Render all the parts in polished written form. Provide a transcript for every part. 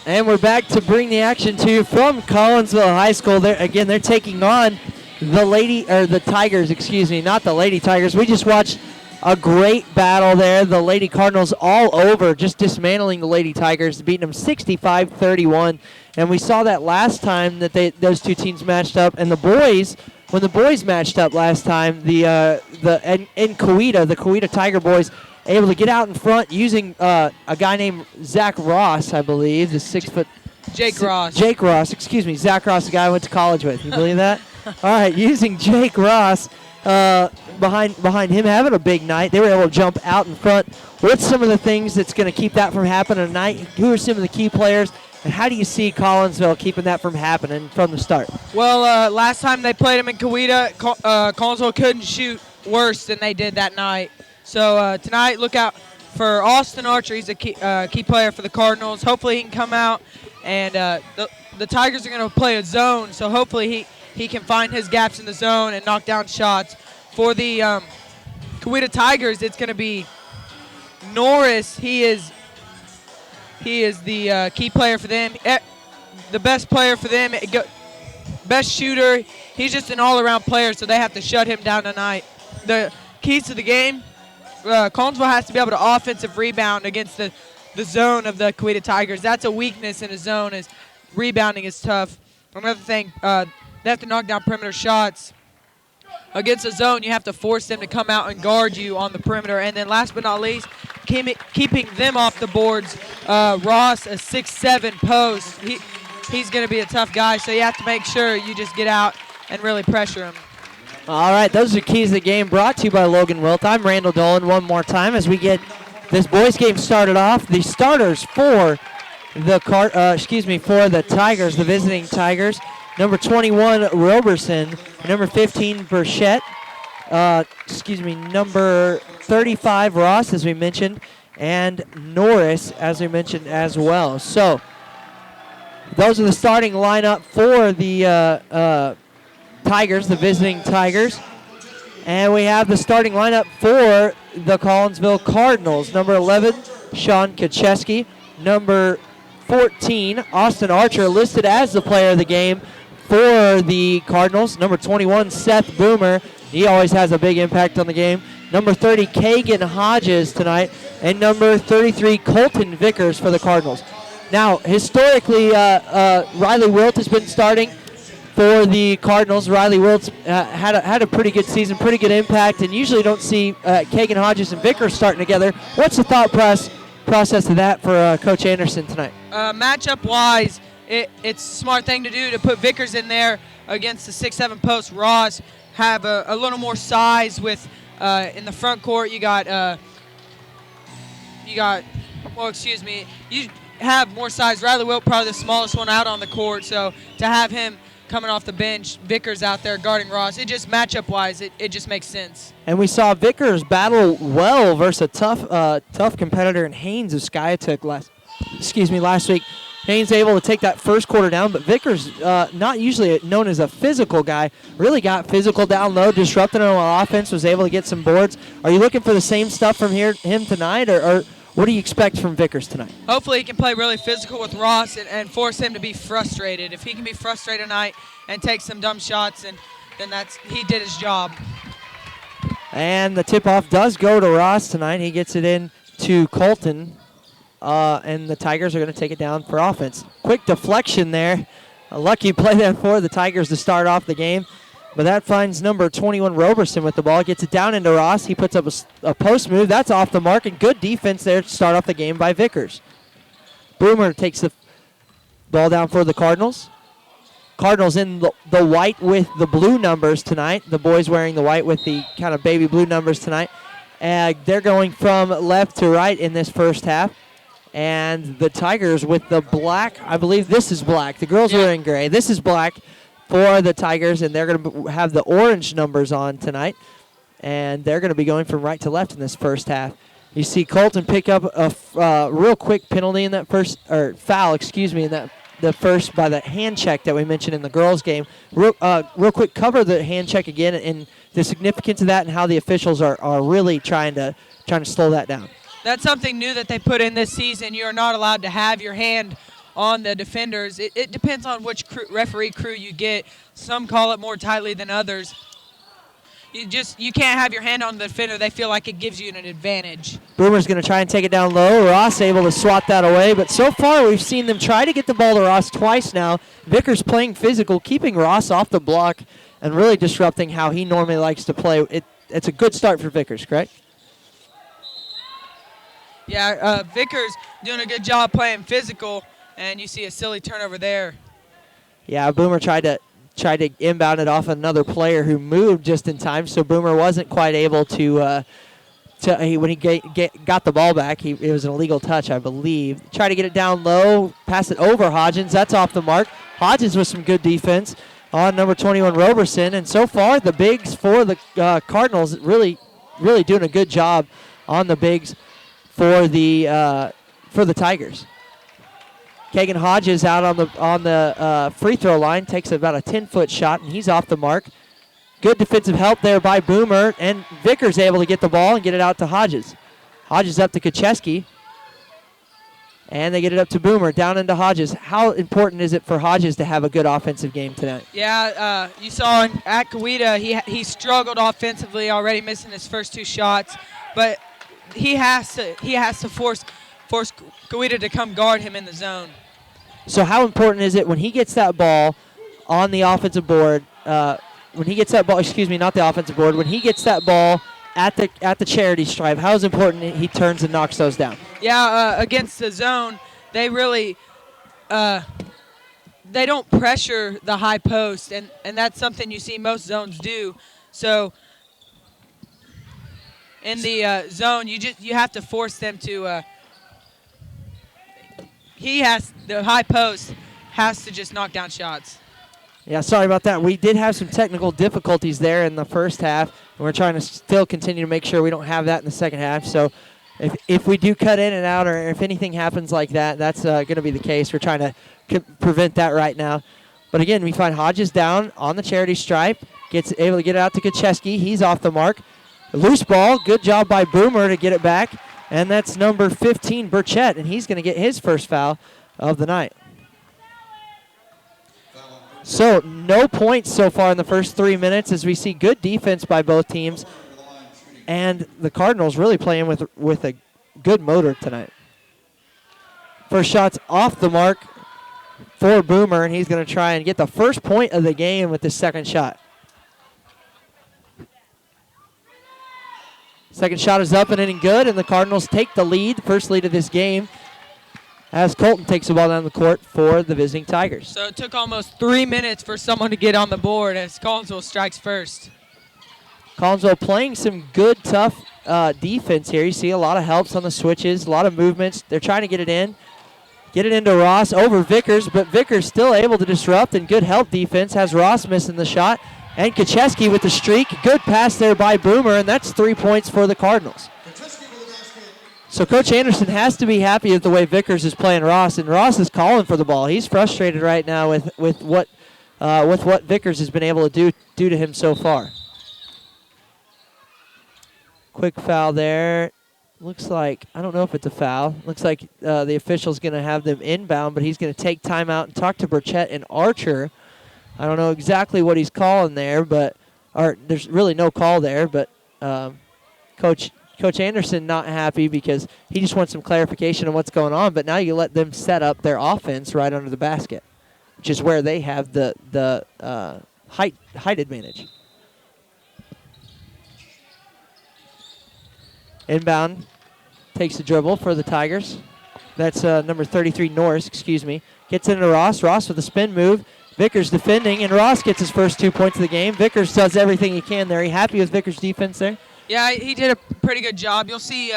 And we're back to bring the action to you from Collinsville High School. They're taking on the Tigers, excuse me, not the Lady Tigers. We just watched a great battle there. The Lady Cardinals all over, just dismantling the Lady Tigers, beating them 65-31. And we saw that last time that those two teams matched up. And the boys, when the boys matched up last time, in COWETA, the COWETA Tiger boys, able to get out in front using a guy named Zach Ross, I believe, the 6 foot. Jake Ross. Jake Ross, excuse me. Zach Ross, the guy I went to college with. You believe that? All right, using Jake Ross behind him having a big night. They were able to jump out in front. What's some of the things that's going to keep that from happening tonight? Who are some of the key players? And how do you see Collinsville keeping that from happening from the start? Well, last time they played them in COWETA, Collinsville couldn't shoot worse than they did that night. So tonight, look out for Austin Archer. He's a key player for the Cardinals. Hopefully he can come out. And the Tigers are going to play a zone, so hopefully he can find his gaps in the zone and knock down shots. For the COWETA Tigers, it's going to be Norris. He is the key player for them, the best player for them, best shooter. He's just an all-around player, so they have to shut him down tonight. The keys to the game, Collinsville has to be able to offensive rebound against the zone of the COWETA Tigers. That's a weakness in a zone, is rebounding is tough. Another thing, they have to knock down perimeter shots. Against a zone, you have to force them to come out and guard you on the perimeter. And then last but not least, keeping them off the boards. Ross, a 6'7" post. He's going to be a tough guy, so you have to make sure you just get out and really pressure him. All right, those are keys to the game brought to you by Logan Wilt. I'm Randall Dolan one more time as we get this boys game started off. The starters for the Tigers, the visiting Tigers. Number 21, Roberson. Number 15, Burchett. Number 35, Ross, as we mentioned. And Norris, as we mentioned as well. So, those are the starting lineup for the Tigers, the visiting Tigers. And we have the starting lineup for the Collinsville Cardinals. Number 11, Sean Kacheski. Number 14, Austin Archer, listed as the player of the game for the Cardinals. Number 21, Seth Boomer. He always has a big impact on the game. Number 30, Kagan Hodges tonight. And number 33, Colton Vickers for the Cardinals. Now, historically, Riley Wilt has been starting for the Cardinals. Riley Wiltz had a pretty good season, pretty good impact, and usually don't see Kagan Hodges and Vickers starting together. What's the thought process of that for Coach Anderson tonight? Matchup-wise, it's a smart thing to do to put Vickers in there against the 6'7" post. Ross have a little more size with in the front court. You have more size. Riley Wilt probably the smallest one out on the court, so to have him coming off the bench, Vickers out there guarding Ross, it just matchup-wise, it just makes sense. And we saw Vickers battle well versus a tough competitor in Haynes of Skiatook last week. Haynes able to take that first quarter down, but Vickers, not usually known as a physical guy, really got physical down low, disrupted on offense, was able to get some boards. Are you looking for the same stuff from him tonight, or what do you expect from Vickers tonight? Hopefully he can play really physical with Ross and force him to be frustrated. If he can be frustrated tonight and take some dumb shots, then he did his job. And the tip-off does go to Ross tonight. He gets it in to Colton, and the Tigers are going to take it down for offense. Quick deflection there. A lucky play there for the Tigers to start off the game. But that finds number 21, Roberson, with the ball. Gets it down into Ross. He puts up a post move. That's off the mark, and good defense there to start off the game by Vickers. Boomer takes the ball down for the Cardinals. Cardinals in the white with the blue numbers tonight. The boys wearing the white with the kind of baby blue numbers tonight. They're going from left to right in this first half. And the Tigers with the black, I believe this is black. The girls are wearing gray. This is black for the Tigers, and they're going to have the orange numbers on tonight. And they're going to be going from right to left in this first half. You see Colton pick up a real quick penalty in that first, or foul, in the first by the hand check that we mentioned in the girls' game. Real quick, cover the hand check again and the significance of that and how the officials are really trying to slow that down. That's something new that they put in this season. You are not allowed to have your hand on the defenders. It depends on which referee crew you get. Some call it more tightly than others. You can't have your hand on the defender. They feel like it gives you an advantage. Boomer's going to try and take it down low. Ross able to swat that away, but so far we've seen them try to get the ball to Ross twice now. Vickers playing physical, keeping Ross off the block and really disrupting how he normally likes to play. It's a good start for Vickers, correct? Yeah, Vickers doing a good job playing physical, and you see a silly turnover there. Yeah, Boomer tried to inbound it off another player who moved just in time, so Boomer wasn't quite able to when he got the ball back, it was an illegal touch, I believe. Try to get it down low, pass it over Hodgins. That's off the mark. Hodgins with some good defense on number 21, Roberson, and so far the bigs for the Cardinals really doing a good job on the bigs for the Tigers. Kagan Hodges out on the free throw line, takes about a 10-foot shot, and he's off the mark. Good defensive help there by Boomer, and Vickers able to get the ball and get it out to Hodges. Hodges up to Kacheski, and they get it up to Boomer, down into Hodges. How important is it for Hodges to have a good offensive game tonight? Yeah, you saw at COWETA, he struggled offensively already, missing his first 2 shots, but he has to force COWETA to come guard him in the zone. So how important is it when he gets that ball on the offensive board, when he gets that ball, not the offensive board, when he gets that ball at the charity stripe, how is it important he turns and knocks those down? Yeah, against the zone, they really they don't pressure the high post, and that's something you see most zones do. So in the zone, you have to force them to the high post has to just knock down shots. Yeah, sorry about that. We did have some technical difficulties there in the first half, and we're trying to still continue to make sure we don't have that in the second half. So if we do cut in and out, or if anything happens like that, that's going to be the case. We're trying to prevent that right now. But again, we find Hodges down on the charity stripe, gets able to get it out to Kacheski. He's off the mark. Loose ball, good job by Boomer to get it back. And that's number 15, Burchett, and he's going to get his first foul of the night. So no points so far in the first 3 minutes as we see good defense by both teams. And the Cardinals really playing with a good motor tonight. First shot's off the mark for Boomer, and he's going to try and get the first point of the game with the second shot. Second shot is up and in good, and the Cardinals take the lead, first lead of this game, as Colton takes the ball down the court for the visiting Tigers. So it took almost 3 minutes for someone to get on the board as Collinsville strikes first. Collinsville playing some good, tough defense here. You see a lot of helps on the switches, a lot of movements. They're trying to get it in. Get it into Ross over Vickers, but Vickers still able to disrupt, and good help defense. Has Ross missing the shot. And Kacheski with the streak. Good pass there by Boomer, and that's 3 points for the Cardinals. So Coach Anderson has to be happy with the way Vickers is playing Ross, and Ross is calling for the ball. He's frustrated right now with what Vickers has been able to do to him so far. Quick foul there. Looks like, I don't know if it's a foul. Looks like the official's going to have them inbound, but he's going to take time out and talk to Burchett and Archer. I don't know exactly what he's calling there, or there's really no call there, but Coach Anderson not happy because he just wants some clarification on what's going on, but now you let them set up their offense right under the basket, which is where they have the height advantage. Inbound takes the dribble for the Tigers. That's number 33, Norris, Gets into Ross. Ross with a spin move. Vickers defending, and Ross gets his first 2 points of the game. Vickers does everything he can there. Are you happy with Vickers' defense there? Yeah, he did a pretty good job. You'll see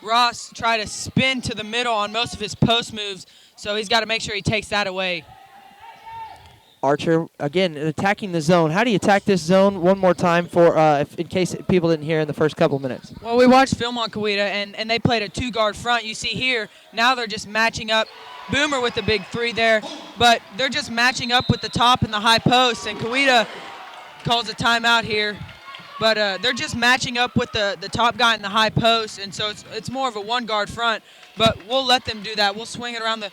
Ross try to spin to the middle on most of his post moves, so he's got to make sure he takes that away. Archer, again, attacking the zone. How do you attack this zone one more time in case people didn't hear in the first couple minutes? Well, we watched film on COWETA, and they played a 2-guard front. You see here, now they're just matching up. Boomer with the big 3 there, but they're just matching up with the top and the high post, and COWETA calls a timeout here. But they're just matching up with the top guy in the high post, and so it's more of a 1-guard front, but we'll let them do that. We'll swing it around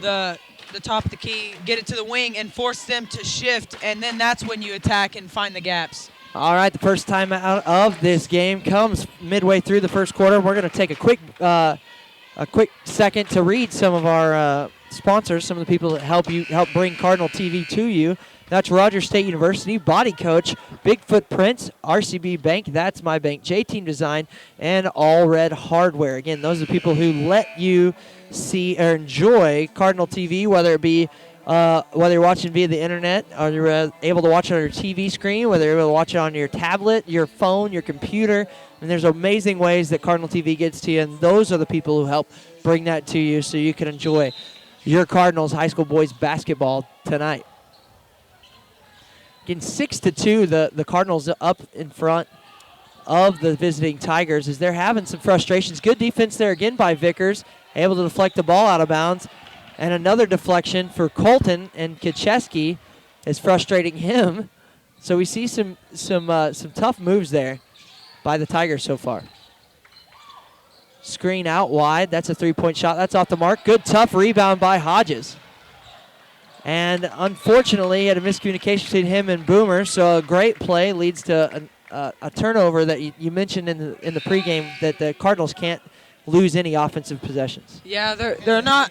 the top of the key, get it to the wing, and force them to shift, and then that's when you attack and find the gaps. All right, the first time out of this game comes midway through the first quarter. We're going to take a quick second to read some of our sponsors, some of the people that help bring Cardinal TV to you. That's Rogers State University, Body Coach, Bigfoot Prints, RCB Bank, That's My Bank, J-Team Design, and All Red Hardware. Again, those are the people who let you see or enjoy Cardinal TV, whether it be whether you're watching via the internet, or you're able to watch it on your TV screen, whether you're able to watch it on your tablet, your phone, your computer. And there's amazing ways that Cardinal TV gets to you, and those are the people who help bring that to you so you can enjoy your Cardinals high school boys basketball tonight. Again, 6-2, the Cardinals up in front of the visiting Tigers as they're having some frustrations. Good defense there again by Vickers, able to deflect the ball out of bounds. And another deflection for Colton, and Kacheski is frustrating him. So we see some tough moves there by the Tigers so far. Screen out wide. That's a three-point shot. That's off the mark. Good, tough rebound by Hodges. And unfortunately, he had a miscommunication between him and Boomer. So a great play leads to a turnover that you mentioned in the pregame, that the Cardinals can't lose any offensive possessions. Yeah, they're not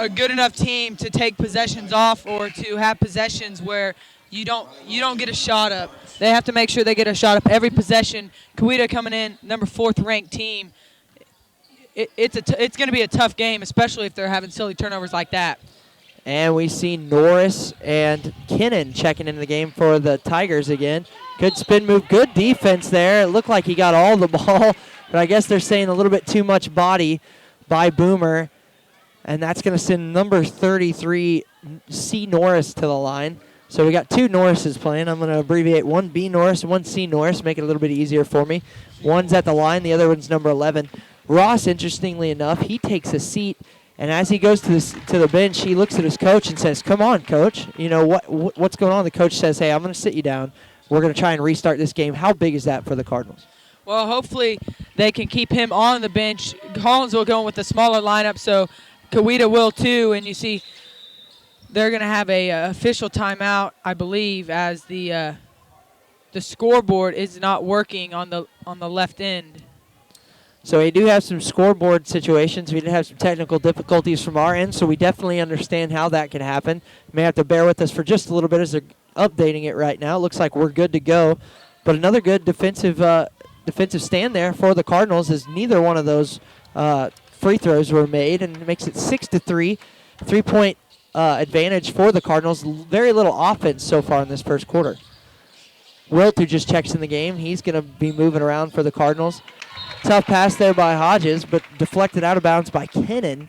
a good enough team to take possessions off or to have possessions where you don't get a shot up. They have to make sure they get a shot up every possession. COWETA coming in, number 4th ranked team. It's going to be a tough game, especially if they're having silly turnovers like that. And we see Norris and Kinnan checking into the game for the Tigers again. Good spin move, good defense there. It looked like he got all the ball, but I guess they're saying a little bit too much body by Boomer. And that's going to send number 33, C. Norris, to the line. So we got 2 Norrises playing. I'm going to abbreviate one B. Norris and one C. Norris, make it a little bit easier for me. One's at the line, the other one's number 11. Ross, interestingly enough, he takes a seat. And as he goes to the bench, he looks at his coach and says, "Come on, coach. You know, what's going on?" The coach says, "Hey, I'm going to sit you down. We're going to try and restart this game." How big is that for the Cardinals? Well, hopefully they can keep him on the bench. Collinsville going with the smaller lineup, so COWETA will too. And you see they're going to have a official timeout, I believe, as the scoreboard is not working on the left end. So we do have some scoreboard situations. We did have some technical difficulties from our end, so we definitely understand how that can happen. You may have to bear with us for just a little bit as they're updating it right now. It looks like we're good to go. But another good defensive stand there for the Cardinals, as neither one of those free throws were made, and it makes it 6-3. 3-point advantage for the Cardinals. Very little offense so far in this first quarter. Wilt, who just checks in the game, he's going to be moving around for the Cardinals. Tough pass there by Hodges, but deflected out of bounds by Kinnan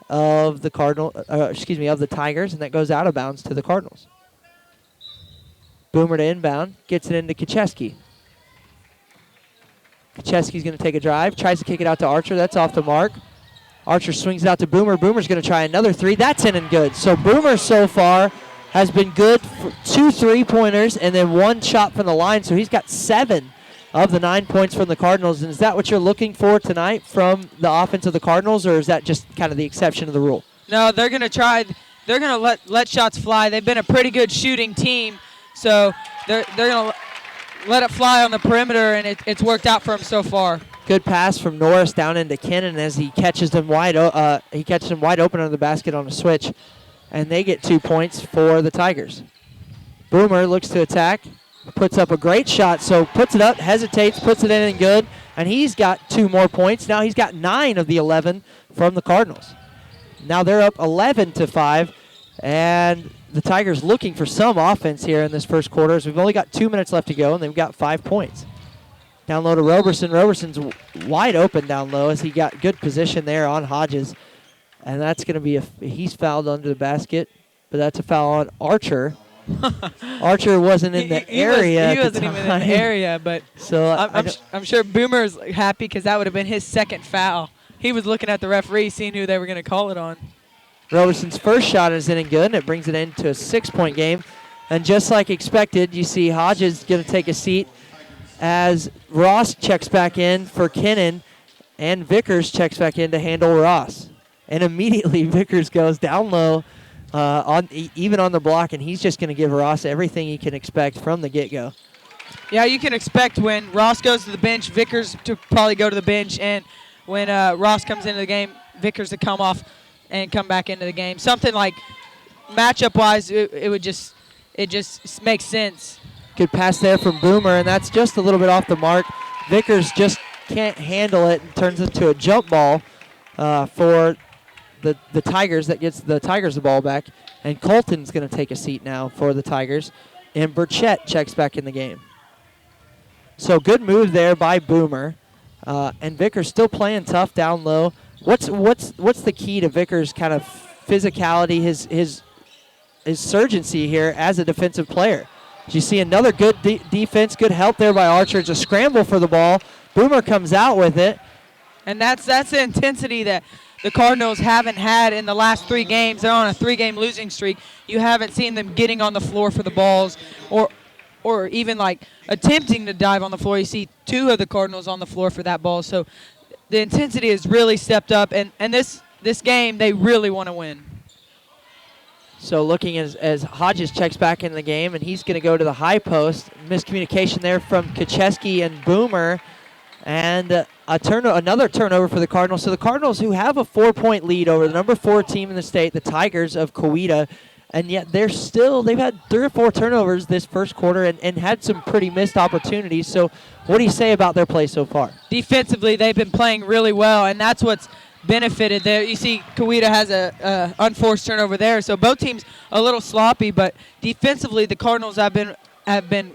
of the of the Tigers, and that goes out of bounds to the Cardinals. Boomer to inbound, gets it into Kacheski. Kacheski's going to take a drive, tries to kick it out to Archer. That's off the mark. Archer swings it out to Boomer. Boomer's going to try another three. That's in and good. So Boomer so far has been good for 2 3-pointers and then 1 shot from the line. So he's got 7 of the 9 points from the Cardinals. And is that what you're looking for tonight from the offense of the Cardinals, or is that just kind of the exception of the rule? No, they're going to try. They're going to let shots fly. They've been a pretty good shooting team, so they're going to let it fly on the perimeter, and it's worked out for them so far. Good pass from Norris down into Kinnan as he catches them wide open under the basket on a switch, and they get 2 points for the Tigers. Boomer looks to attack, puts up a great shot, so puts it up, hesitates, puts it in and good, and he's got 2 more points. Now he's got 9 of the 11 from the Cardinals. Now they're up 11-5, and the Tigers looking for some offense here in this first quarter, as we've only got 2 minutes left to go, and they've got 5 points. Down low to Roberson. Roberson's wide open down low as he got good position there on Hodges. And that's going to be he's fouled under the basket, but that's a foul on Archer. Archer wasn't in the area. He wasn't even in the area, but so I'm sure Boomer's happy because that would have been his second foul. He was looking at the referee, seeing who they were going to call it on. Roberson's first shot is in and good, and it brings it into a 6-point game. And just like expected, you see Hodges going to take a seat as Ross checks back in for Kinnan, and Vickers checks back in to handle Ross. and immediately Vickers goes down low even on the block, and he's just going to give Ross everything he can expect from the get-go. Yeah, you can expect when Ross goes to the bench, Vickers to probably go to the bench, and when Ross comes into the game, Vickers to come off and come back into the game. Something like matchup-wise, it just makes sense. Good pass there from Boomer, and that's just a little bit off the mark. Vickers just can't handle it and turns it to a jump ball for the Tigers. That gets the Tigers the ball back. And Colton's going to take a seat now for the Tigers. And Burchett checks back in the game. So good move there by Boomer. And Vickers still playing tough down low. What's the key to Vickers' kind of physicality, his surgency here as a defensive player? You see another good defense, good help there by Archer. It's a scramble for the ball. Boomer comes out with it. And that's the intensity that the Cardinals haven't had in the last 3 games. They're on a 3-game losing streak. You haven't seen them getting on the floor for the balls or even like attempting to dive on the floor. You see 2 of the Cardinals on the floor for that ball. So the intensity has really stepped up. And this game, they really want to win. So looking as Hodges checks back in the game, and he's going to go to the high post. Miscommunication there from Kacheski and Boomer. And another turnover for the Cardinals. So the Cardinals, who have a 4-point lead over the number 4 team in the state, the Tigers of COWETA, and yet they've had 3 or 4 turnovers this first quarter and had some pretty missed opportunities. So what do you say about their play so far? Defensively, they've been playing really well, and that's what's benefited there. You see COWETA has a unforced turnover there, so both teams a little sloppy, but defensively the Cardinals have been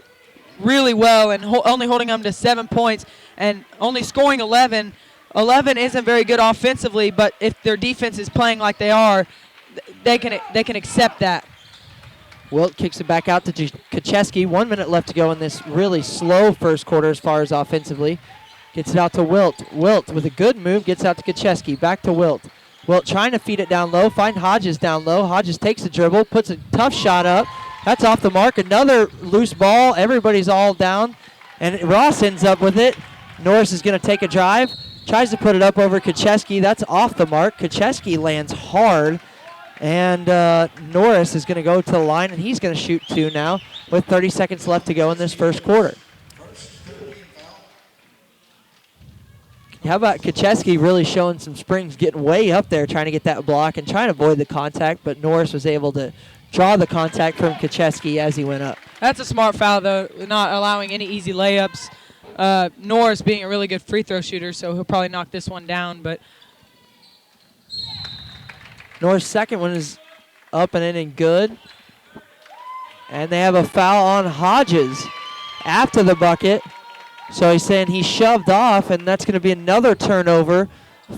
really well and only holding them to 7 points and only scoring 11. 11 isn't very good offensively, but if their defense is playing like they are, they can accept that. Wilt kicks it back out to Kacheski. 1 minute left to go in this really slow first quarter as far as offensively. Gets it out to Wilt. Wilt with a good move gets out to Kacheski. Back to Wilt. Wilt trying to feed it down low. Find Hodges down low. Hodges takes the dribble, puts a tough shot up. That's off the mark. Another loose ball. Everybody's all down. And Ross ends up with it. Norris is going to take a drive. Tries to put it up over Kacheski. That's off the mark. Kacheski lands hard. And Norris is going to go to the line, and he's going to shoot 2 now with 30 seconds left to go in this first quarter. How about Kacheski really showing some springs, getting way up there, trying to get that block and trying to avoid the contact, but Norris was able to draw the contact from Kacheski as he went up. That's a smart foul, though, not allowing any easy layups. Norris being a really good free throw shooter, so he'll probably knock this one down. But Norris' second one is up and in and good. And they have a foul on Hodges after the bucket. So he's saying he shoved off, and that's going to be another turnover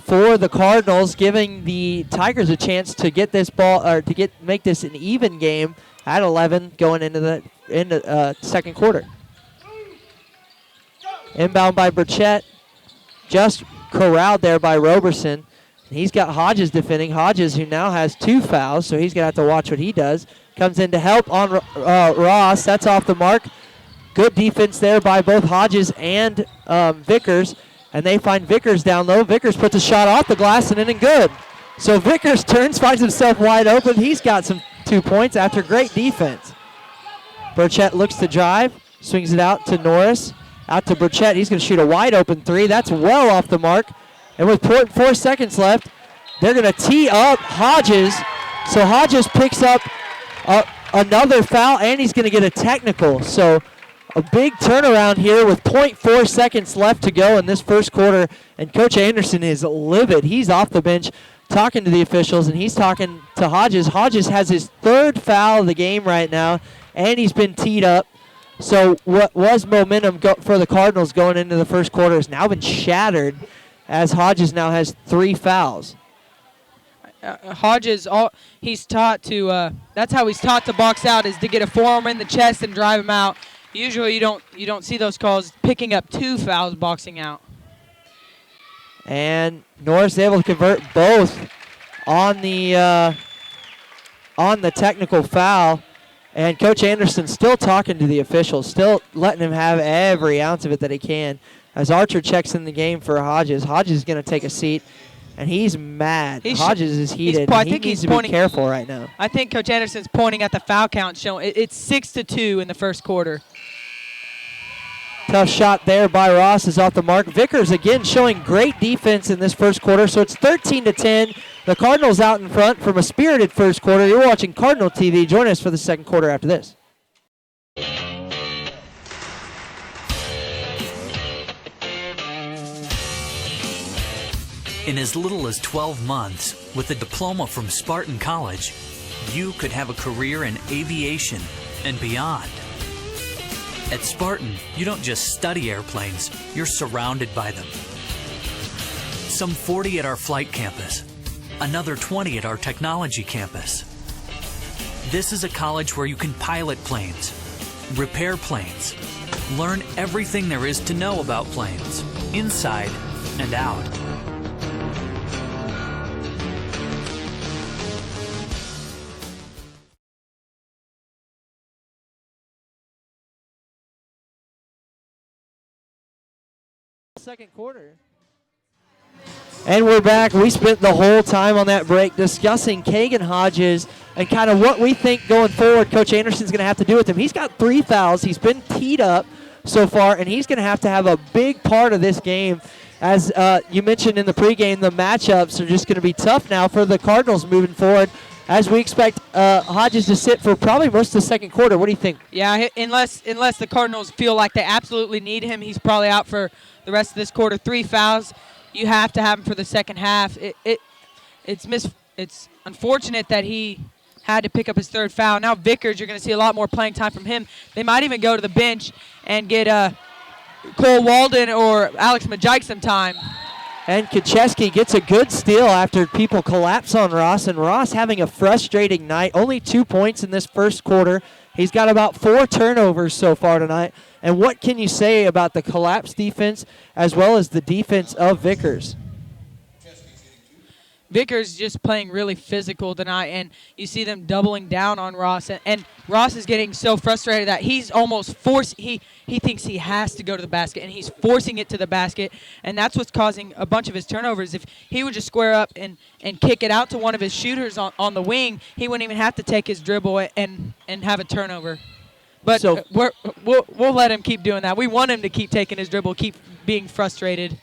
for the Cardinals, giving the Tigers a chance to get this ball or to make this an even game at 11 going into the second quarter. Inbound by Burchett, just corralled there by Roberson. He's got Hodges defending. Hodges, who now has 2 fouls, so he's going to have to watch what he does. Comes in to help on Ross. That's off the mark. Good defense there by both Hodges and Vickers. And they find Vickers down low. Vickers puts a shot off the glass and in and good. So Vickers turns, finds himself wide open. He's got some 2 points after great defense. Burchett looks to drive, swings it out to Norris. Out to Burchett. He's going to shoot a wide open 3. That's well off the mark. And with 4 seconds left, they're going to tee up Hodges. So Hodges picks up another foul, and he's going to get a technical. So a big turnaround here with 0.4 seconds left to go in this first quarter. And Coach Anderson is livid. He's off the bench talking to the officials, and he's talking to Hodges. Hodges has his 3rd foul of the game right now, and he's been teed up. So what was momentum for the Cardinals going into the first quarter has now been shattered as Hodges now has 3 fouls. Hodges, he's taught to. That's how he's taught to box out, is to get a forearm in the chest and drive him out. Usually, you don't see those calls. Picking up 2 fouls, boxing out. And Norris able to convert both on the technical foul. And Coach Anderson still talking to the officials, still letting him have every ounce of it that he can. As Archer checks in the game for Hodges. Hodges is going to take a seat. and he's mad. He Hodges is heated. I He think needs he's to be careful right now. I think Coach Anderson's pointing at the foul count showing it's 6-2 in the first quarter. Tough shot there by Ross is off the mark. Vickers again showing great defense in this first quarter, so it's 13-10. The Cardinals out in front from a spirited first quarter. You're watching Cardinal TV. Join us for the second quarter after this. In as little as 12 months, with a diploma from Spartan College, you could have a career in aviation and beyond. At Spartan, you don't just study airplanes, you're surrounded by them. Some 40 at our flight campus, another 20 at our technology campus. This is a college where you can pilot planes, repair planes, learn everything there is to know about planes, inside and out. Second quarter. And we're back. We spent the whole time on that break discussing Kagan Hodges and kind of what we think going forward Coach Anderson's going to have to do with him. He's got 3 fouls. He's been teed up so far, and he's going to have a big part of this game. As you mentioned in the pregame, the matchups are just going to be tough now for the Cardinals moving forward, as we expect Hodges to sit for probably most of the second quarter. What do you think? Yeah, unless the Cardinals feel like they absolutely need him, he's probably out for the rest of this quarter. 3 fouls. You have to have him for the second half. It's unfortunate that he had to pick up his 3rd foul. Now Vickers, you're going to see a lot more playing time from him. They might even go to the bench and get Cole Walden or Alex Majike some time. And Kacheski gets a good steal after people collapse on Ross, and Ross having a frustrating night. Only 2 points in this first quarter. He's got about 4 turnovers so far tonight. And what can you say about the collapse defense as well as the defense of Vickers? Vickers just playing really physical tonight, and you see them doubling down on Ross. And Ross is getting so frustrated that he's almost forced. He thinks he has to go to the basket, and he's forcing it to the basket. And that's what's causing a bunch of his turnovers. If he would just square up and kick it out to one of his shooters on the wing, he wouldn't even have to take his dribble and have a turnover. But so we'll let him keep doing that. We want him to keep taking his dribble, keep being frustrated.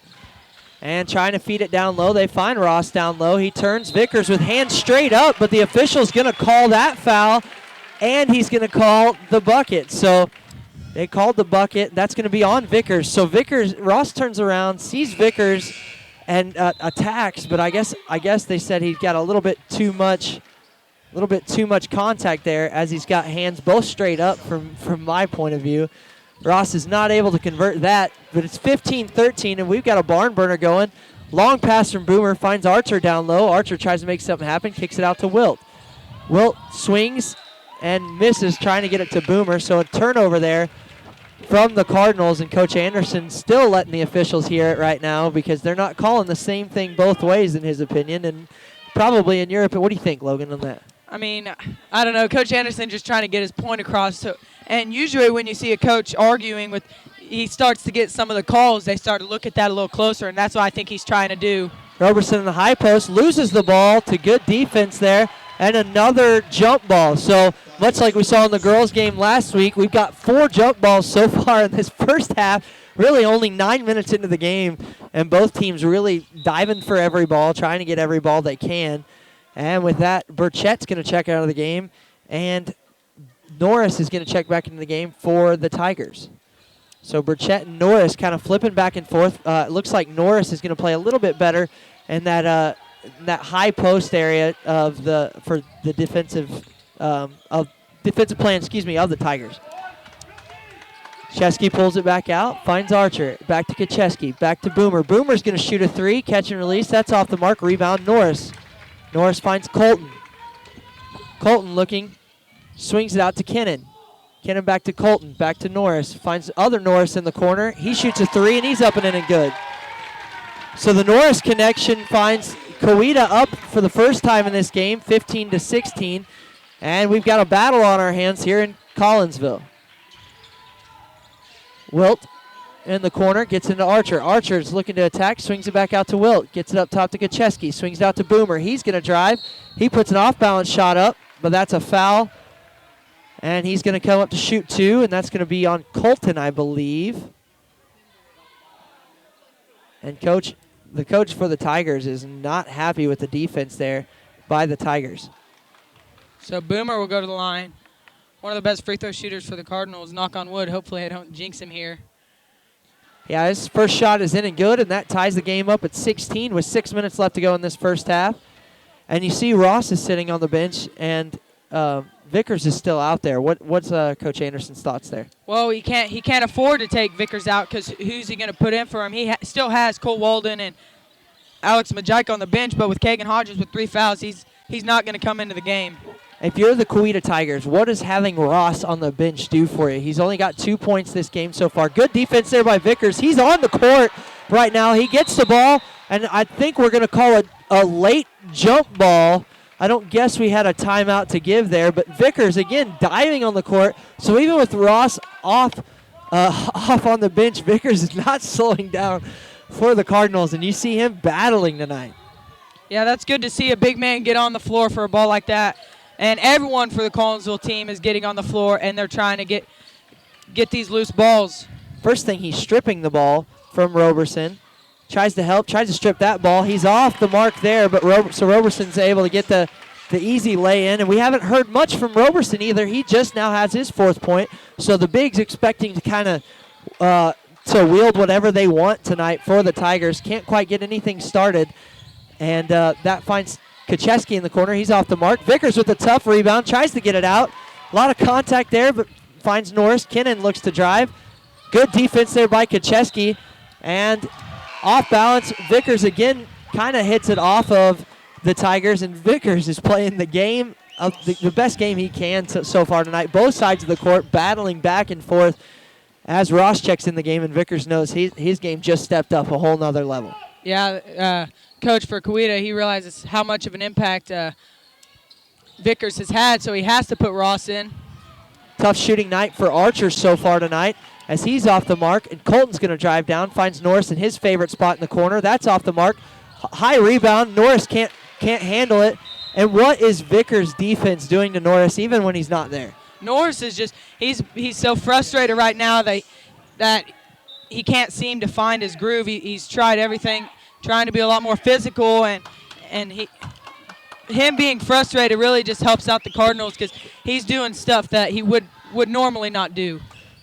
And trying to feed it down low. They find Ross down low. He turns Vickers with hands straight up, but the official's going to call that foul, and he's going to call the bucket. So they called the bucket. That's going to be on Vickers. So Ross turns around, sees Vickers, and attacks. But I guess they said he's got a little bit too much contact there, as he's got hands both straight up from my point of view. Ross is not able to convert that, but it's 15-13, and we've got a barn burner going. Long pass from Boomer, finds Archer down low. Archer tries to make something happen, kicks it out to Wilt. Wilt swings and misses, trying to get it to Boomer, so a turnover there from the Cardinals, and Coach Anderson still letting the officials hear it right now because they're not calling the same thing both ways, in his opinion, and probably in Europe. What do you think, Logan, on that? I mean, I don't know. Coach Anderson just trying to get his point across. And usually when you see a coach arguing he starts to get some of the calls, they start to look at that a little closer, and that's what I think he's trying to do. Roberson in the high post loses the ball to good defense there, and another jump ball. So much like we saw in the girls' game last week, we've got 4 jump balls so far in this first half. Really only 9 minutes into the game, and both teams really diving for every ball, trying to get every ball they can. And with that, Burchett's going to check out of the game, and Norris is going to check back into the game for the Tigers. So Burchett and Norris kind of flipping back and forth. It looks like Norris is going to play a little bit better in that high post area for the defensive plan, of the Tigers. Chesky pulls it back out, finds Archer. Back to Kacheski, back to Boomer. Boomer's going to shoot a 3, catch and release. That's off the mark. Rebound, Norris. Norris finds Colton. Colton looking, swings it out to Kennan. Kennan back to Colton, back to Norris. Finds other Norris in the corner. He shoots a 3, and he's up and in and good. So the Norris connection finds COWETA up for the first time in this game, 15-16. And we've got a battle on our hands here in Collinsville. Wilt in the corner, gets into Archer. Archer's looking to attack, swings it back out to Wilt. Gets it up top to Kacheski, swings it out to Boomer. He's going to drive. He puts an off-balance shot up, but that's a foul. And he's going to come up to shoot 2, and that's going to be on Colton, I believe. And the coach for the Tigers is not happy with the defense there by the Tigers. So Boomer will go to the line. One of the best free throw shooters for the Cardinals. Knock on wood. Hopefully I don't jinx him here. Yeah, his first shot is in and good, and that ties the game up at 16 with 6 minutes left to go in this first half. And you see Ross is sitting on the bench, and Vickers is still out there. What's Coach Anderson's thoughts there? Well, he can't afford to take Vickers out because who's he going to put in for him? He still has Cole Walden and Alex Majika on the bench, but with Kagan Hodges with 3 fouls, he's not going to come into the game. If you're the COWETA Tigers, what does having Ross on the bench do for you? He's only got 2 points this game so far. Good defense there by Vickers. He's on the court right now. He gets the ball, and I think we're going to call it a late jump ball. I don't guess we had a timeout to give there, but Vickers, again, diving on the court. So even with Ross off on the bench, Vickers is not slowing down for the Cardinals, and you see him battling tonight. Yeah, that's good to see a big man get on the floor for a ball like that. And everyone for the Collinsville team is getting on the floor, and they're trying to get these loose balls. First thing, he's stripping the ball from Roberson. Tries to help, tries to strip that ball. He's off the mark there, but so Roberson's able to get the easy lay in. And we haven't heard much from Roberson either. He just now has his 4th point. So the Bigs expecting to kind of to wield whatever they want tonight for the Tigers. Can't quite get anything started. And that finds Kacheski in the corner. He's off the mark. Vickers with a tough rebound. Tries to get it out. A lot of contact there, but finds Norris. Kinnan looks to drive. Good defense there by Kacheski. And off balance, Vickers again kind of hits it off of the Tigers. And Vickers is playing the game, the best game he can so far tonight. Both sides of the court battling back and forth as Ross checks in the game. And Vickers knows his game just stepped up a whole nother level. Yeah, coach for COWETA, he realizes how much of an impact Vickers has had, so he has to put Ross in. Tough shooting night for Archer so far tonight as he's off the mark, and Colton's going to drive down, finds Norris in his favorite spot in the corner. That's off the mark. High rebound. Norris can't handle it. And what is Vickers' defense doing to Norris even when he's not there? Norris is just he's so frustrated right now that he can't seem to find his groove. He's tried everything, trying to be a lot more physical, and him being frustrated really just helps out the Cardinals because he's doing stuff that he would normally not do.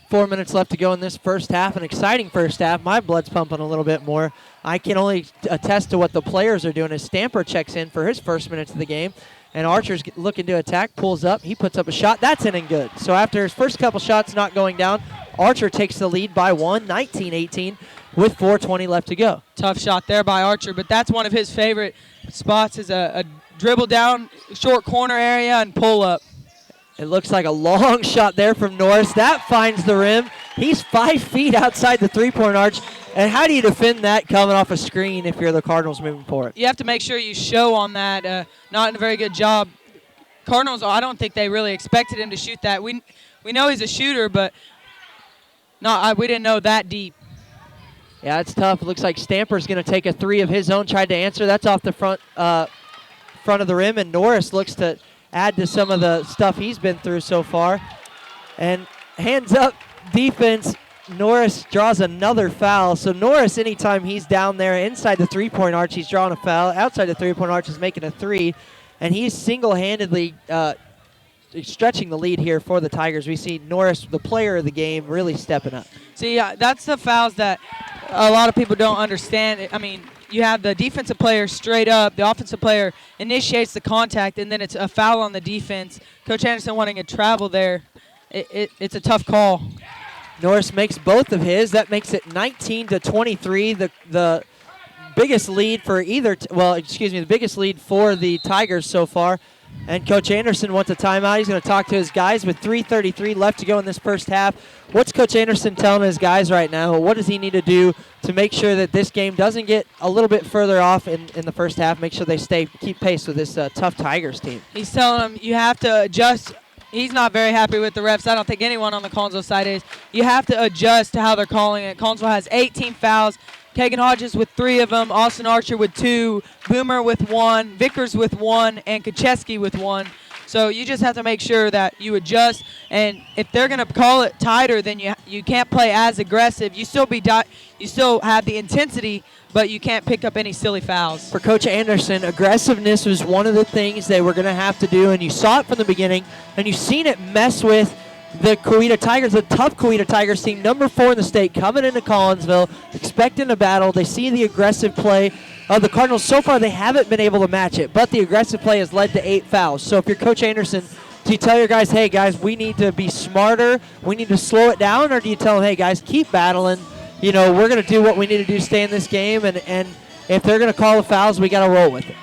4 minutes left to go in this first half, an exciting first half. My blood's pumping a little bit more. I can only attest to what the players are doing as Stamper checks in for his first minutes of the game. And Archer's looking to attack, pulls up, he puts up a shot. That's in and good. So after his first couple shots not going down, Archer takes the lead by 1, 19-18, with 4:20 left to go. Tough shot there by Archer, but that's one of his favorite spots is a dribble down, short corner area, and pull up. It looks like a long shot there from Norris. That finds the rim. He's 5 feet outside the three-point arch. And how do you defend that coming off a screen if you're the Cardinals moving forward? You have to make sure you show on that. Not a very good job. Cardinals, I don't think they really expected him to shoot that. We know he's a shooter, but we didn't know that deep. Yeah, it's tough. It looks like Stamper's going to take a 3 of his own. Tried to answer. That's off the front of the rim, and Norris looks to add to some of the stuff he's been through so far. And hands up defense, Norris draws another foul. So Norris, anytime he's down there inside the three-point arch, he's drawing a foul. Outside the three-point arch, he's making a 3. And he's single-handedly stretching the lead here for the Tigers. We see Norris, the player of the game, really stepping up. See, that's the fouls that a lot of people don't understand. I mean, you have the defensive player straight up, the offensive player initiates the contact, and then it's a foul on the defense. Coach Anderson wanting to travel there. It's a tough call. Norris makes both of his. That makes it 19-23. The biggest lead for the biggest lead for the Tigers so far. And Coach Anderson wants a timeout. He's going to talk to his guys with 3:33 left to go in this first half. What's Coach Anderson telling his guys right now? What does he need to do to make sure that this game doesn't get a little bit further off in the first half, make sure they keep pace with this tough Tigers team? He's telling them you have to adjust he's not very happy with the refs. I don't think anyone on the Collinsville side is. You have to adjust to how they're calling it. Collinsville has 18 fouls. Kagan Hodges with 3 of them, Austin Archer with 2, Boomer with 1, Vickers with 1, and Kacheski with 1. So you just have to make sure that you adjust, and if they're going to call it tighter, then you can't play as aggressive. You still have the intensity, but you can't pick up any silly fouls. For Coach Anderson, aggressiveness was one of the things they were going to have to do, and you saw it from the beginning, and you've seen it mess with the COWETA Tigers, a tough COWETA Tigers team, number 4 in the state, coming into Collinsville, expecting a battle. They see the aggressive play of the Cardinals. So far, they haven't been able to match it, but the aggressive play has led to 8 fouls. So if you're Coach Anderson, do you tell your guys, hey, guys, we need to be smarter, we need to slow it down, or do you tell them, hey, guys, keep battling, you know, we're going to do what we need to do to stay in this game, and if they're going to call the fouls, we got to roll with it?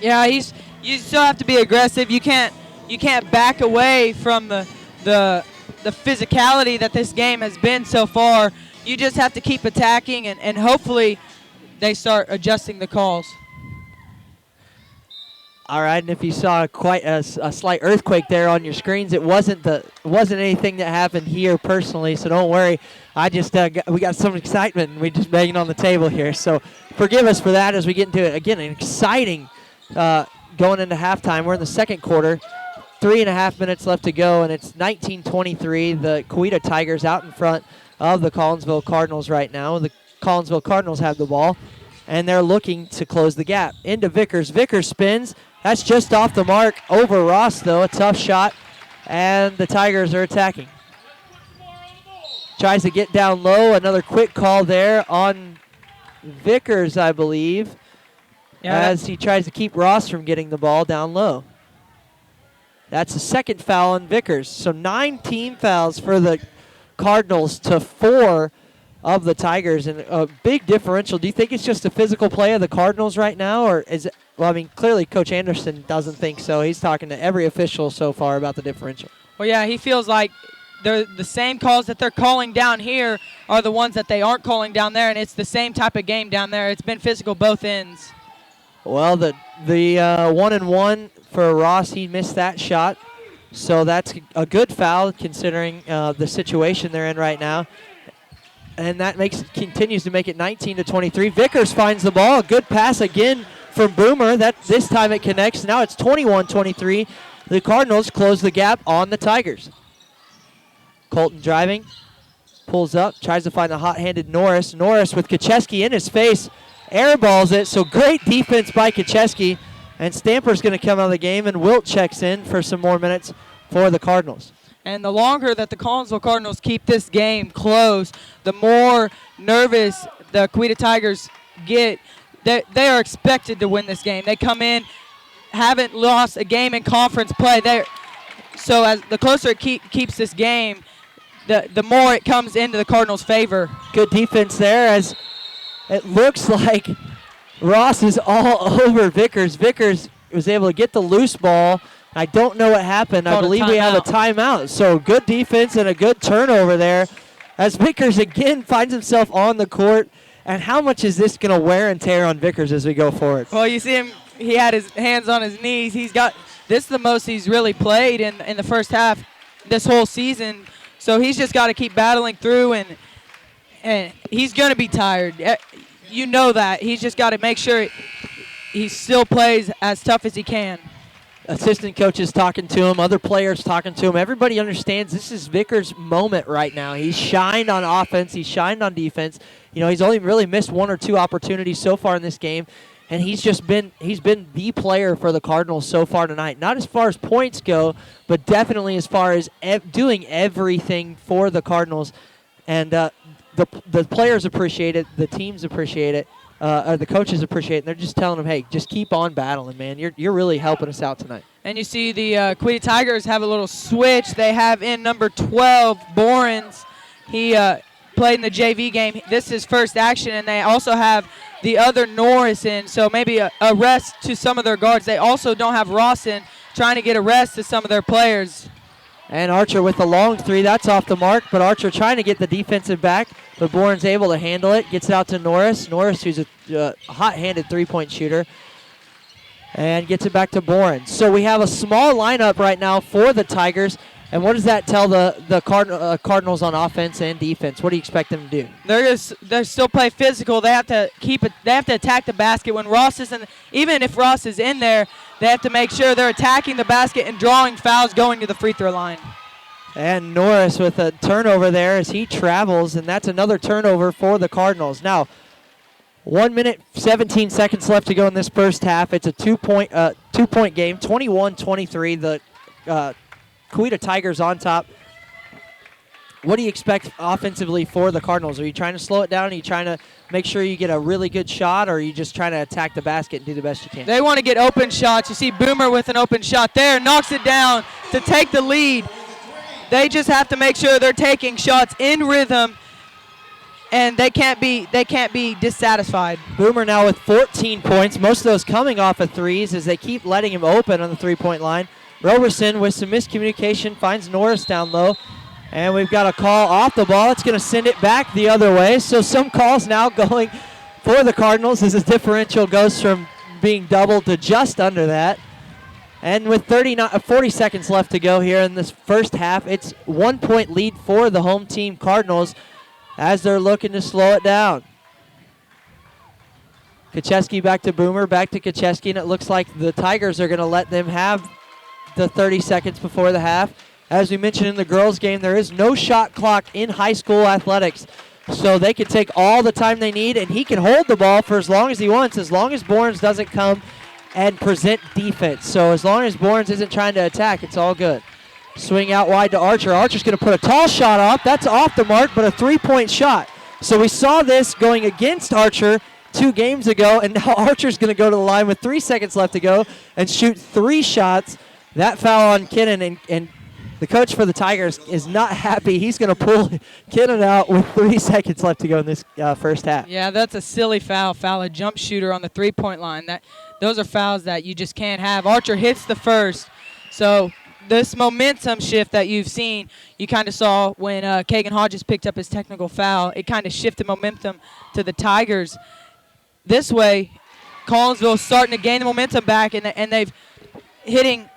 Yeah, you still have to be aggressive. You can't back away from the physicality that this game has been so far. You just have to keep attacking, and hopefully they start adjusting the calls. All right, and if you saw quite a slight earthquake there on your screens, it wasn't anything that happened here personally, so don't worry. I just we got some excitement, and we just banging on the table here. So forgive us for that as we get into it. Again, an exciting going into halftime. We're in the second quarter. 3.5 minutes left to go, and it's 19-23. The COWETA Tigers out in front of the Collinsville Cardinals right now. The Collinsville Cardinals have the ball, and they're looking to close the gap. Into Vickers. Vickers spins. That's just off the mark. Over Ross, though. A tough shot, and the Tigers are attacking. Tries to get down low. Another quick call there on Vickers, I believe, as he tries to keep Ross from getting the ball down low. That's the second foul on Vickers. So 9 team fouls for the Cardinals to 4 of the Tigers, and a big differential. Do you think it's just a physical play of the Cardinals right now, or is it? Well, I mean, clearly Coach Anderson doesn't think so. He's talking to every official so far about the differential. Well, yeah, he feels like the same calls that they're calling down here are the ones that they aren't calling down there, and it's the same type of game down there. It's been physical both ends. Well, the 1-and-1 for Ross, he missed that shot. So that's a good foul considering the situation they're in right now. And that continues to make it 19-23. Vickers finds the ball. A good pass again from Boomer. This time it connects. Now it's 21-23. The Cardinals close the gap on the Tigers. Colton driving. Pulls up. Tries to find the hot-handed Norris. Norris with Kacheski in his face. Airballs it. So great defense by Kacheski. And Stamper's going to come out of the game, and Wilt checks in for some more minutes for the Cardinals. And the longer that the Collinsville Cardinals keep this game close, the more nervous the COWETA Tigers get. They are expected to win this game. They come in, haven't lost a game in conference play. So as the closer it keeps this game, the more it comes into the Cardinals' favor. Good defense there, as it looks like Ross is all over Vickers. Vickers was able to get the loose ball. I don't know what happened. I believe we have a timeout. So good defense and a good turnover there as Vickers again finds himself on the court. And how much is this going to wear and tear on Vickers as we go forward? Well, you see him, he had his hands on his knees. This is the most he's really played in the first half this whole season. So he's just got to keep battling through, and he's going to be tired. You know that. He's just got to make sure he still plays as tough as he can. Assistant coaches talking to him, other players talking to him. Everybody understands this is Vickers' moment right now. He's shined on offense. He's shined on defense. You know, he's only really missed 1 or 2 opportunities so far in this game, and he's been the player for the Cardinals so far tonight. Not as far as points go, but definitely as far as doing everything for the Cardinals. And the players appreciate it. The teams appreciate it. The coaches appreciate it, and they're just telling them, hey, just keep on battling, man. You're really helping us out tonight. And you see the COWETA Tigers have a little switch. They have in number 12, Borens. He played in the JV game. This is his first action, and they also have the other Norris in, so maybe a rest to some of their guards. They also don't have Ross in, trying to get a rest to some of their players. And Archer with the long 3. That's off the mark, but Archer trying to get the defensive back. But Bourne's able to handle it. Gets it out to Norris. Norris, who's a hot-handed three-point shooter. and gets it back to Boren. So we have a small lineup right now for the Tigers. And what does that tell the Cardinals on offense and defense? What do you expect them to do? They're still play physical. They have to keep it. They have to attack the basket when Ross isn't. Even if Ross is in there, they have to make sure they're attacking the basket and drawing fouls going to the free throw line. And Norris with a turnover there as he travels, and that's another turnover for the Cardinals. Now, 1 minute, 17 seconds left to go in this first half. It's a two-point game, 21-23. The COWETA Tigers on top. What do you expect offensively for the Cardinals? Are you trying to slow it down? Are you trying to make sure you get a really good shot, or are you just trying to attack the basket and do the best you can? They want to get open shots. You see Boomer with an open shot there, knocks it down to take the lead. They just have to make sure they're taking shots in rhythm, and they can't be dissatisfied. Boomer now with 14 points, most of those coming off of threes as they keep letting him open on the three-point line. Roberson with some miscommunication finds Norris down low, and we've got a call off the ball. It's going to send it back the other way. So some calls now going for the Cardinals as the differential goes from being doubled to just under that. And with 40 seconds left to go here in this first half, it's 1 point lead for the home team Cardinals as they're looking to slow it down. Kacheski back to Boomer, back to Kacheski, and it looks like the Tigers are going to let them have the 30 seconds before the half. As we mentioned in the girls' game, there is no shot clock in high school athletics, so they can take all the time they need, and he can hold the ball for as long as he wants, as long as Borns doesn't come and present defense. So as long as Borns isn't trying to attack, it's all good. Swing out wide to Archer. Archer's going to put a tall shot off. That's off the mark, but a three-point shot. So we saw this going against Archer 2 games ago, and now Archer's going to go to the line with 3 seconds left to go and shoot 3 shots. That foul on Kinnon, and the coach for the Tigers is not happy. He's going to pull Kinnon out with 3 seconds left to go in this first half. Yeah, that's a silly foul. Foul a jump shooter on the three-point line. Those are fouls that you just can't have. Archer hits the first. So this momentum shift that you've seen, you kind of saw when Kagan Hodges picked up his technical foul. It kind of shifted momentum to the Tigers. This way, Collinsville starting to gain the momentum back, and they've hitting.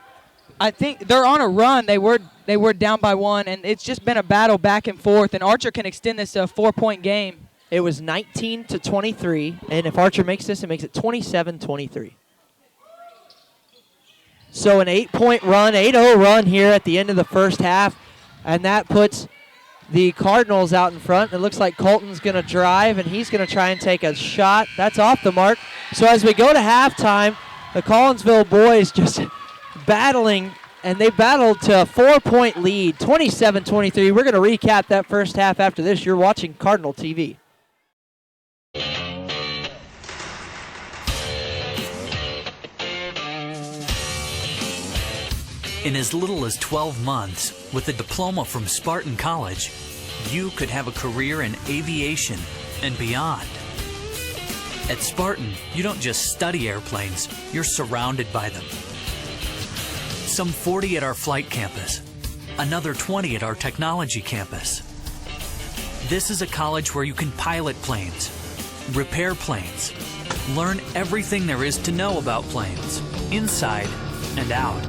I think they're on a run. They were down by 1, and it's just been a battle back and forth. And Archer can extend this to a 4-point game. It was 19-23, and if Archer makes this, it makes it 27-23. So an 8-point run, 8-0 run here at the end of the first half, and that puts the Cardinals out in front. It looks like Colton's going to drive, and he's going to try and take a shot. That's off the mark. So as we go to halftime, the Collinsville boys just battling, and they battled to a 4-point lead, 27-23. We're going to recap that first half after this. You're watching Cardinal TV. In as little as 12 months, with a diploma from Spartan College, you could have a career in aviation and beyond. At Spartan, you don't just study airplanes, you're surrounded by them. Some 40 at our flight campus, another 20 at our technology campus. This is a college where you can pilot planes, repair planes, learn everything there is to know about planes, inside and out.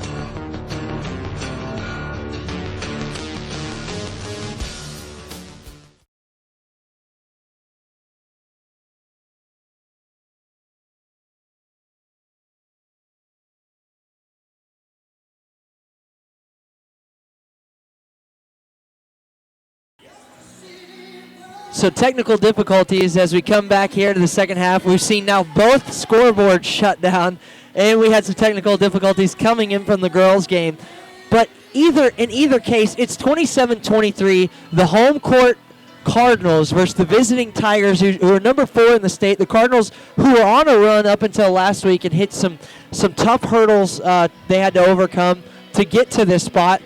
So technical difficulties as we come back here to the second half. We've seen now both scoreboards shut down, and we had some technical difficulties coming in from the girls' game. But in either case, it's 27-23, the home court Cardinals versus the visiting Tigers, who are number 4 in the state. The Cardinals, who were on a run up until last week and hit some tough hurdles they had to overcome to get to this spot.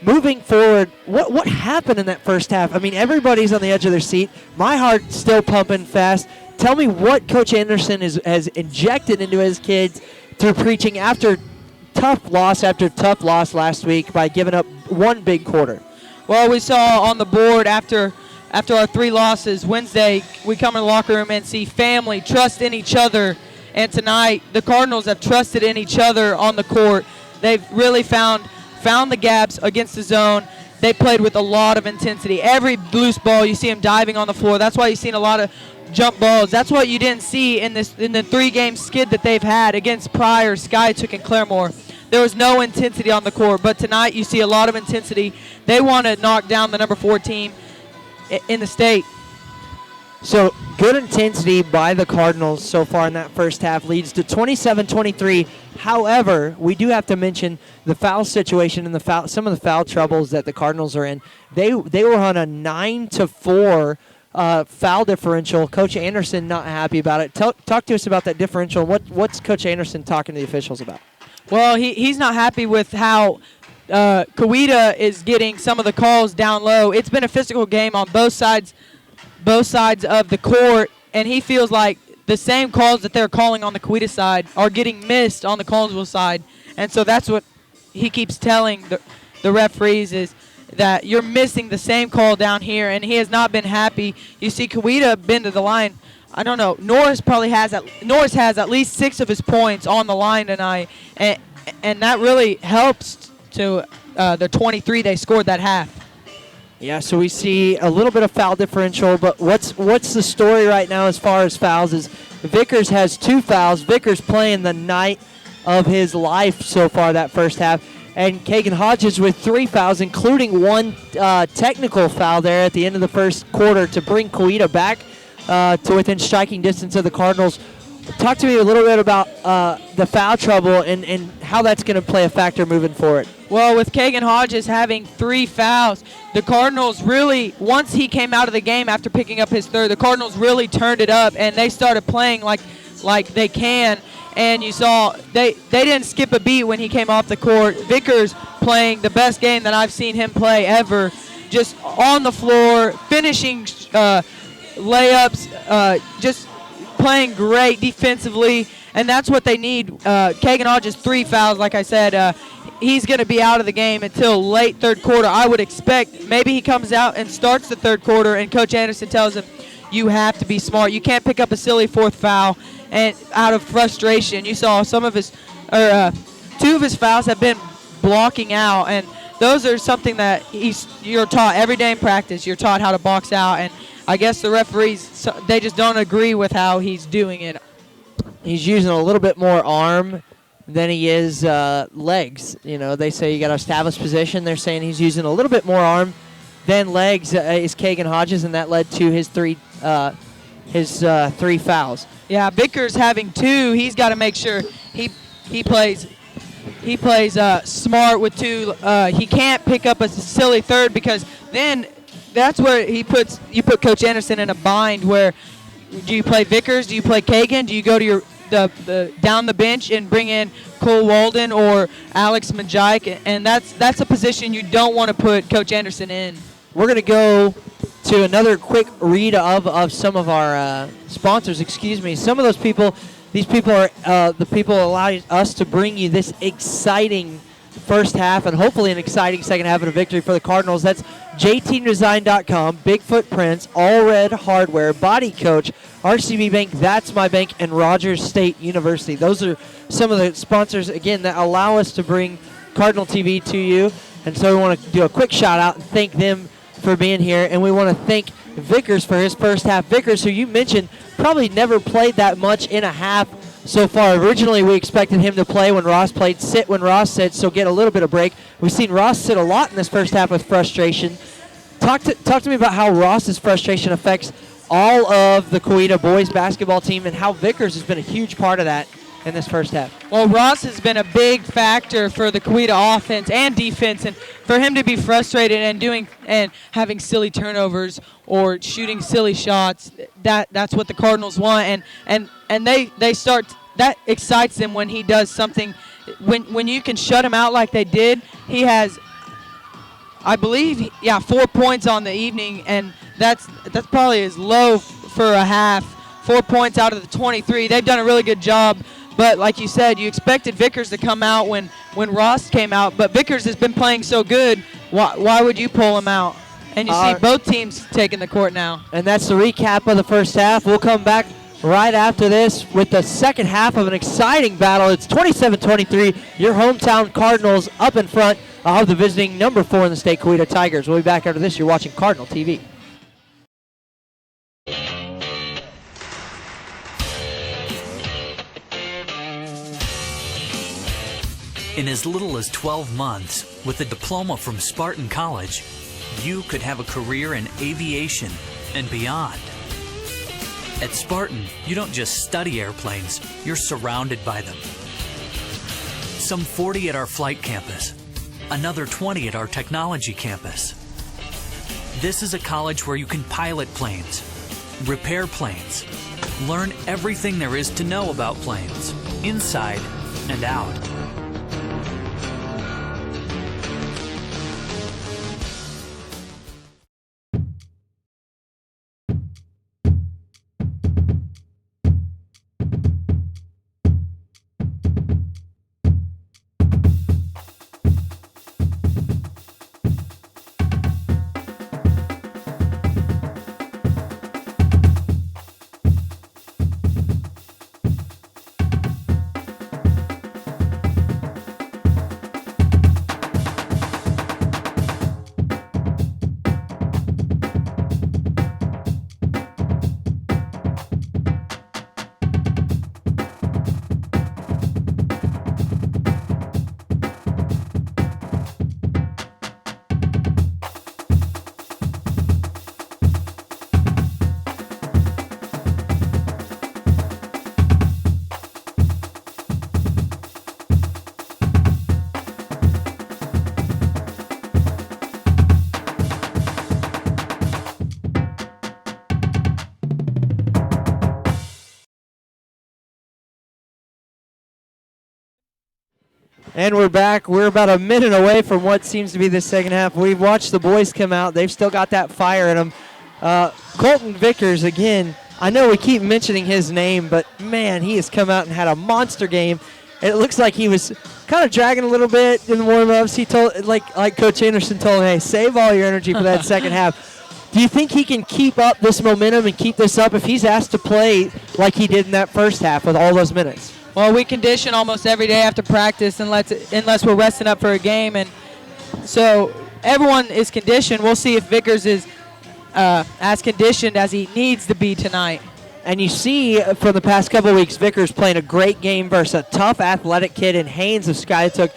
Moving forward, what happened in that first half? I mean, everybody's on the edge of their seat. My heart's still pumping fast. Tell me what Coach Anderson has injected into his kids through preaching after tough loss last week by giving up one big quarter. Well, we saw on the board after our 3 losses Wednesday, we come in the locker room and see family, trust in each other, And tonight, the Cardinals have trusted in each other on the court. They've really found the gaps against the zone. They played with a lot of intensity. Every loose ball, you see them diving on the floor. That's why you've seen a lot of jump balls. That's what you didn't see in the 3-game skid that they've had against Pryor, Skytook, and Claremore. There was no intensity on the court, but tonight you see a lot of intensity. They want to knock down the number 4 team in the state. So good intensity by the Cardinals so far in that first half leads to 27-23. However, we do have to mention the foul situation and some of the foul troubles that the Cardinals are in. They were on a 9-4 foul differential. Coach Anderson not happy about it. Talk to us about that differential. What's Coach Anderson talking to the officials about? Well, he's not happy with how COWETA is getting some of the calls down low. It's been a physical game on both sides of the court, and he feels like the same calls that they're calling on the COWETA side are getting missed on the Collinsville side. And so that's what he keeps telling the referees is that you're missing the same call down here, and he has not been happy. You see COWETA been to the line. I don't know. Norris has at least 6 of his points on the line tonight, and that really helps to the 23 they scored that half. Yeah, so we see a little bit of foul differential, but what's the story right now as far as fouls is Vickers has 2 fouls. Vickers playing the night of his life so far that first half. And Kagan Hodges with 3 fouls, including 1 technical foul there at the end of the first quarter to bring COWETA back to within striking distance of the Cardinals. Talk to me a little bit about the foul trouble and how that's going to play a factor moving forward. Well, with Kagan Hodges having 3 fouls, the Cardinals really, once he came out of the game after picking up his 3rd, the Cardinals really turned it up, and they started playing like they can. And you saw they didn't skip a beat when he came off the court. Vickers playing the best game that I've seen him play ever, just on the floor, finishing layups, just playing great defensively, and that's what they need. Kagan Hodges 3 fouls, like I said. He's going to be out of the game until late 3rd quarter. I would expect maybe he comes out and starts the 3rd quarter, and Coach Anderson tells him, you have to be smart. You can't pick up a silly 4th foul and out of frustration. You saw some of his, 2 of his fouls have been blocking out, and those are something that you're taught every day in practice. You're taught how to box out, and I guess the referees, they just don't agree with how he's doing it. He's using a little bit more arm than he is legs. You know, they say you got to establish position. They're saying he's using a little bit more arm than legs is Kagan Hodges, and that led to his 3 fouls. Yeah, Vickers having 2. He's got to make sure he plays smart with 2. He can't pick up a silly 3rd because then that's where you put Coach Anderson in a bind where do you play Vickers? Do you play Kagan? Do you go to the down the bench and bring in Cole Walden or Alex Majike? And that's a position you don't want to put Coach Anderson in. We're going to go to another quick read of some of our sponsors. Excuse me. Some of those people, these people are the people allowing us to bring you this exciting first half and hopefully an exciting second half and a victory for the Cardinals. That's jteamdesign.com, Bigfoot Prints, All Red Hardware, Body Coach, RCB Bank, That's My Bank, and Rogers State University. Those are some of the sponsors, again, that allow us to bring Cardinal TV to you. And so we want to do a quick shout out and thank them for being here. And we want to thank Vickers for his first half. Vickers, who you mentioned, probably never played that much in a half so far. Originally, we expected him to play when Ross played, sit when Ross sits, so get a little bit of break. We've seen Ross sit a lot in this first half with frustration. Talk to me about how Ross's frustration affects all of the COWETA boys basketball team and how Vickers has been a huge part of that in this first half. Well, Ross has been a big factor for the COWETA offense and defense, and for him to be frustrated and having silly turnovers or shooting silly shots, that's what the Cardinals want, and they start, that excites them when he does something. When you can shut him out like they did, he has, I believe, 4 points on the evening, and that's probably as low for a half. 4 points out of the 23. They've done a really good job. But like you said, you expected Vickers to come out when Ross came out. But Vickers has been playing so good, why would you pull him out? And you see both teams taking the court now. And that's the recap of the first half. We'll come back right after this with the second half of an exciting battle. It's 27-23. Your hometown Cardinals up in front of the visiting number 4 in the state, COWETA Tigers. We'll be back after this. You're watching Cardinal TV. In as little as 12 months, with a diploma from Spartan College, you could have a career in aviation and beyond. At Spartan, you don't just study airplanes, you're surrounded by them. Some 40 at our flight campus, another 20 at our technology campus. This is a college where you can pilot planes, repair planes, learn everything there is to know about planes, inside and out. And we're back. We're about a minute away from what seems to be the second half. We've watched the boys come out. They've still got that fire in them. Colton Vickers, again, I know we keep mentioning his name, but, man, he has come out and had a monster game. It looks like he was kind of dragging a little bit in the warm-ups. He told, like Coach Anderson told him, hey, save all your energy for that second half. Do you think he can keep up this momentum and keep this up if he's asked to play like he did in that first half with all those minutes? Well, we condition almost every day after practice unless we're resting up for a game. And so everyone is conditioned. We'll see if Vickers is as conditioned as he needs to be tonight. And you see from the past couple of weeks, Vickers playing a great game versus a tough athletic kid in Haynes of Skiatook.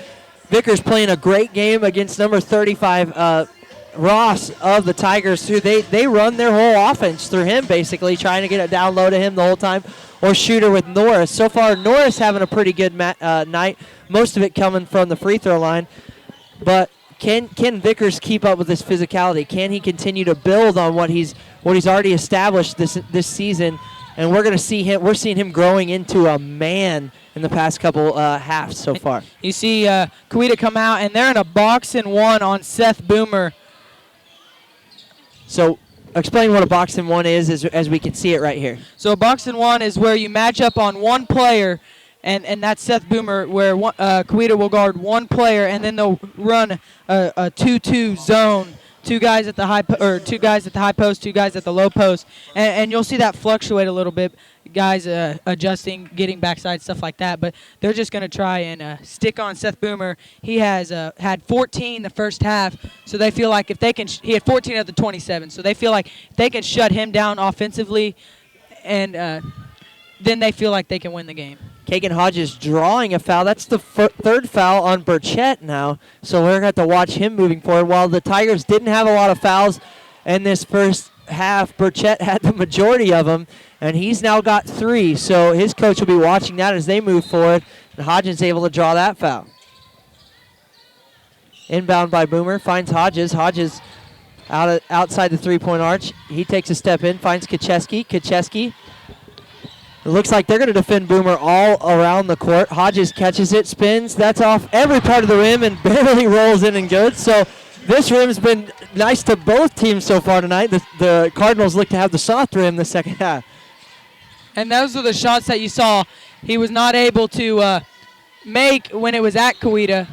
Vickers playing a great game against number 35, Ross of the Tigers, who they run their whole offense through him, basically, trying to get it down low to him the whole time, or shooter with Norris. So far, Norris having a pretty good night, most of it coming from the free throw line. But can Vickers keep up with this physicality? Can he continue to build on what he's already established this season? And we're seeing him growing into a man in the past couple halves so far. You see COWETA come out, and they're in a box and one on Seth Boomer. So explain what a box and one is as we can see it right here. So a box and one is where you match up on one player, and that's Seth Boomer, where COWETA will guard one player, and then they'll run a 2-2 zone. Two guys at the high post, two guys at the low post, and you'll see that fluctuate a little bit. Guys adjusting, getting backside, stuff like that. But they're just going to try and stick on Seth Boomer. He has had 14 the first half, so they feel like if they can, he had 14 of the 27. So they feel like if they can shut him down offensively, and then they feel like they can win the game. Kagan Hodges drawing a foul. That's the third foul on Burchett now. So we're going to have to watch him moving forward. While the Tigers didn't have a lot of fouls in this first half, Burchett had the majority of them, and he's now got 3. So his coach will be watching that as they move forward, and Hodges able to draw that foul. Inbound by Boomer, finds Hodges. Hodges outside the three-point arch. He takes a step in, finds Kacheski. Kacheski. It looks like they're going to defend Boomer all around the court. Hodges catches it, spins. That's off every part of the rim and barely rolls in and good. So this rim's been nice to both teams so far tonight. The Cardinals look to have the soft rim the second half. And those are the shots that you saw he was not able to make when it was at COWETA.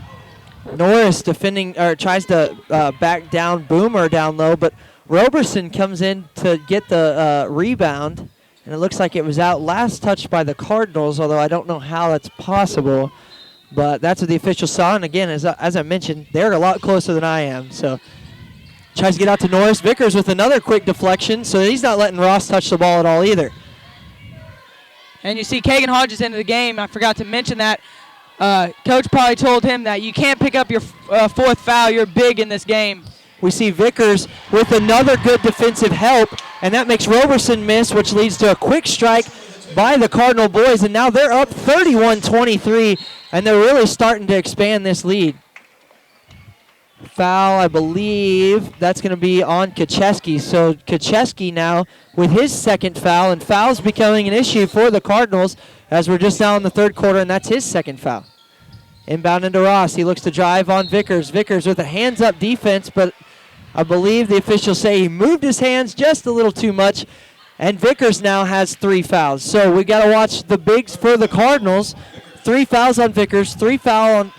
Norris defending, or tries to back down Boomer down low, but Roberson comes in to get the rebound. And it looks like it was out last touched by the Cardinals, although I don't know how that's possible. But that's what the official saw. And again, as I mentioned, they're a lot closer than I am. So tries to get out to Norris. Vickers with another quick deflection. So he's not letting Ross touch the ball at all either. And you see Kagan Hodges into the game. I forgot to mention that. Coach probably told him that you can't pick up your fourth foul. You're big in this game. We see Vickers with another good defensive help, and that makes Roberson miss, which leads to a quick strike by the Cardinal boys, and now they're up 31-23, and they're really starting to expand this lead. Foul, I believe, that's going to be on Kacheski. So Kacheski now with his second foul, and fouls becoming an issue for the Cardinals as we're just now in the third quarter, and that's his second foul. Inbound into Ross. He looks to drive on Vickers. Vickers with a hands-up defense, but I believe the officials say he moved his hands just a little too much, and Vickers now has 3 fouls. So we got to watch the bigs for the Cardinals. 3 fouls on Vickers, 3 fouls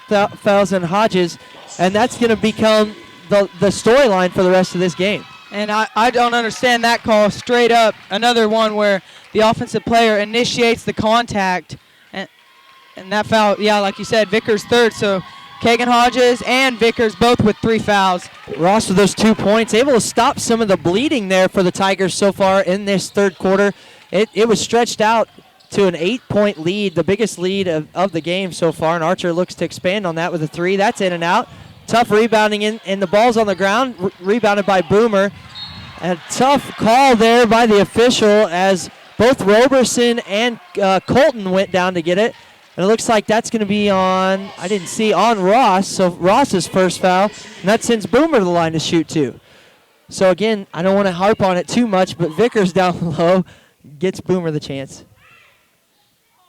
on Hodges, and that's going to become the storyline for the rest of this game. And I don't understand that call straight up. Another one where the offensive player initiates the contact, and that foul, yeah, like you said, Vickers third. So Kagan Hodges and Vickers both with 3 fouls. Ross with those 2 points, able to stop some of the bleeding there for the Tigers so far in this third quarter. It was stretched out to an 8-point lead, the biggest lead of the game so far, and Archer looks to expand on that with a 3. That's in and out. Tough rebounding and the ball's on the ground, rebounded by Boomer. A tough call there by the official as both Roberson and Colton went down to get it. And it looks like that's going to be on, on Ross. So Ross's first foul, and that sends Boomer to the line to shoot 2. So again, I don't want to harp on it too much, but Vickers down low gets Boomer the chance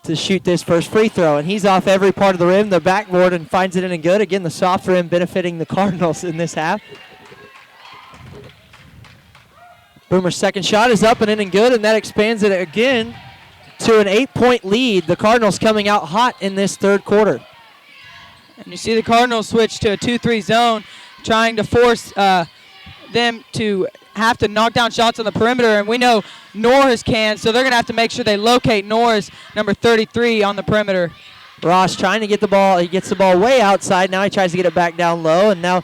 to shoot this first free throw. And he's off every part of the rim, the backboard, and finds it in and good. Again, the soft rim benefiting the Cardinals in this half. Boomer's second shot is up and in and good, and that expands it again to an 8-point lead. The Cardinals coming out hot in this third quarter. And you see the Cardinals switch to a 2-3 zone, trying to force them to have to knock down shots on the perimeter. And we know Norris can, so they're going to have to make sure they locate Norris, number 33, on the perimeter. Ross trying to get the ball. He gets the ball way outside. Now he tries to get it back down low, and now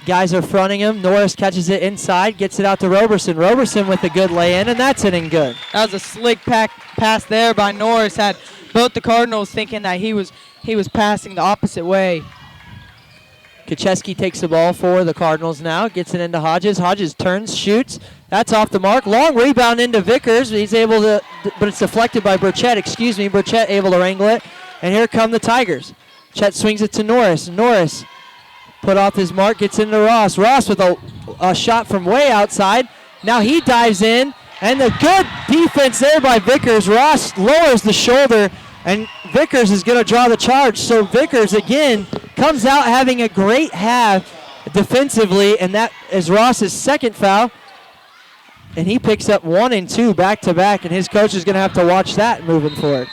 guys are fronting him. Norris catches it inside, gets it out to Roberson. Roberson with a good lay-in, and that's in and good. That was a slick pass there by Norris. Had both the Cardinals thinking that he was passing the opposite way. Kacheski takes the ball for the Cardinals now, gets it into Hodges. Hodges turns, shoots. That's off the mark. Long rebound into Vickers. He's able to, but it's deflected by Burchett. Burchett able to wrangle it. And here come the Tigers. Chet swings it to Norris. Norris put off his mark, gets into Ross. Ross with a shot from way outside. Now he dives in, and the good defense there by Vickers. Ross lowers the shoulder, and Vickers is going to draw the charge. So Vickers, again, comes out having a great half defensively, and that is Ross's second foul. And he picks up 1 and 2 back-to-back, and his coach is going to have to watch that moving forward.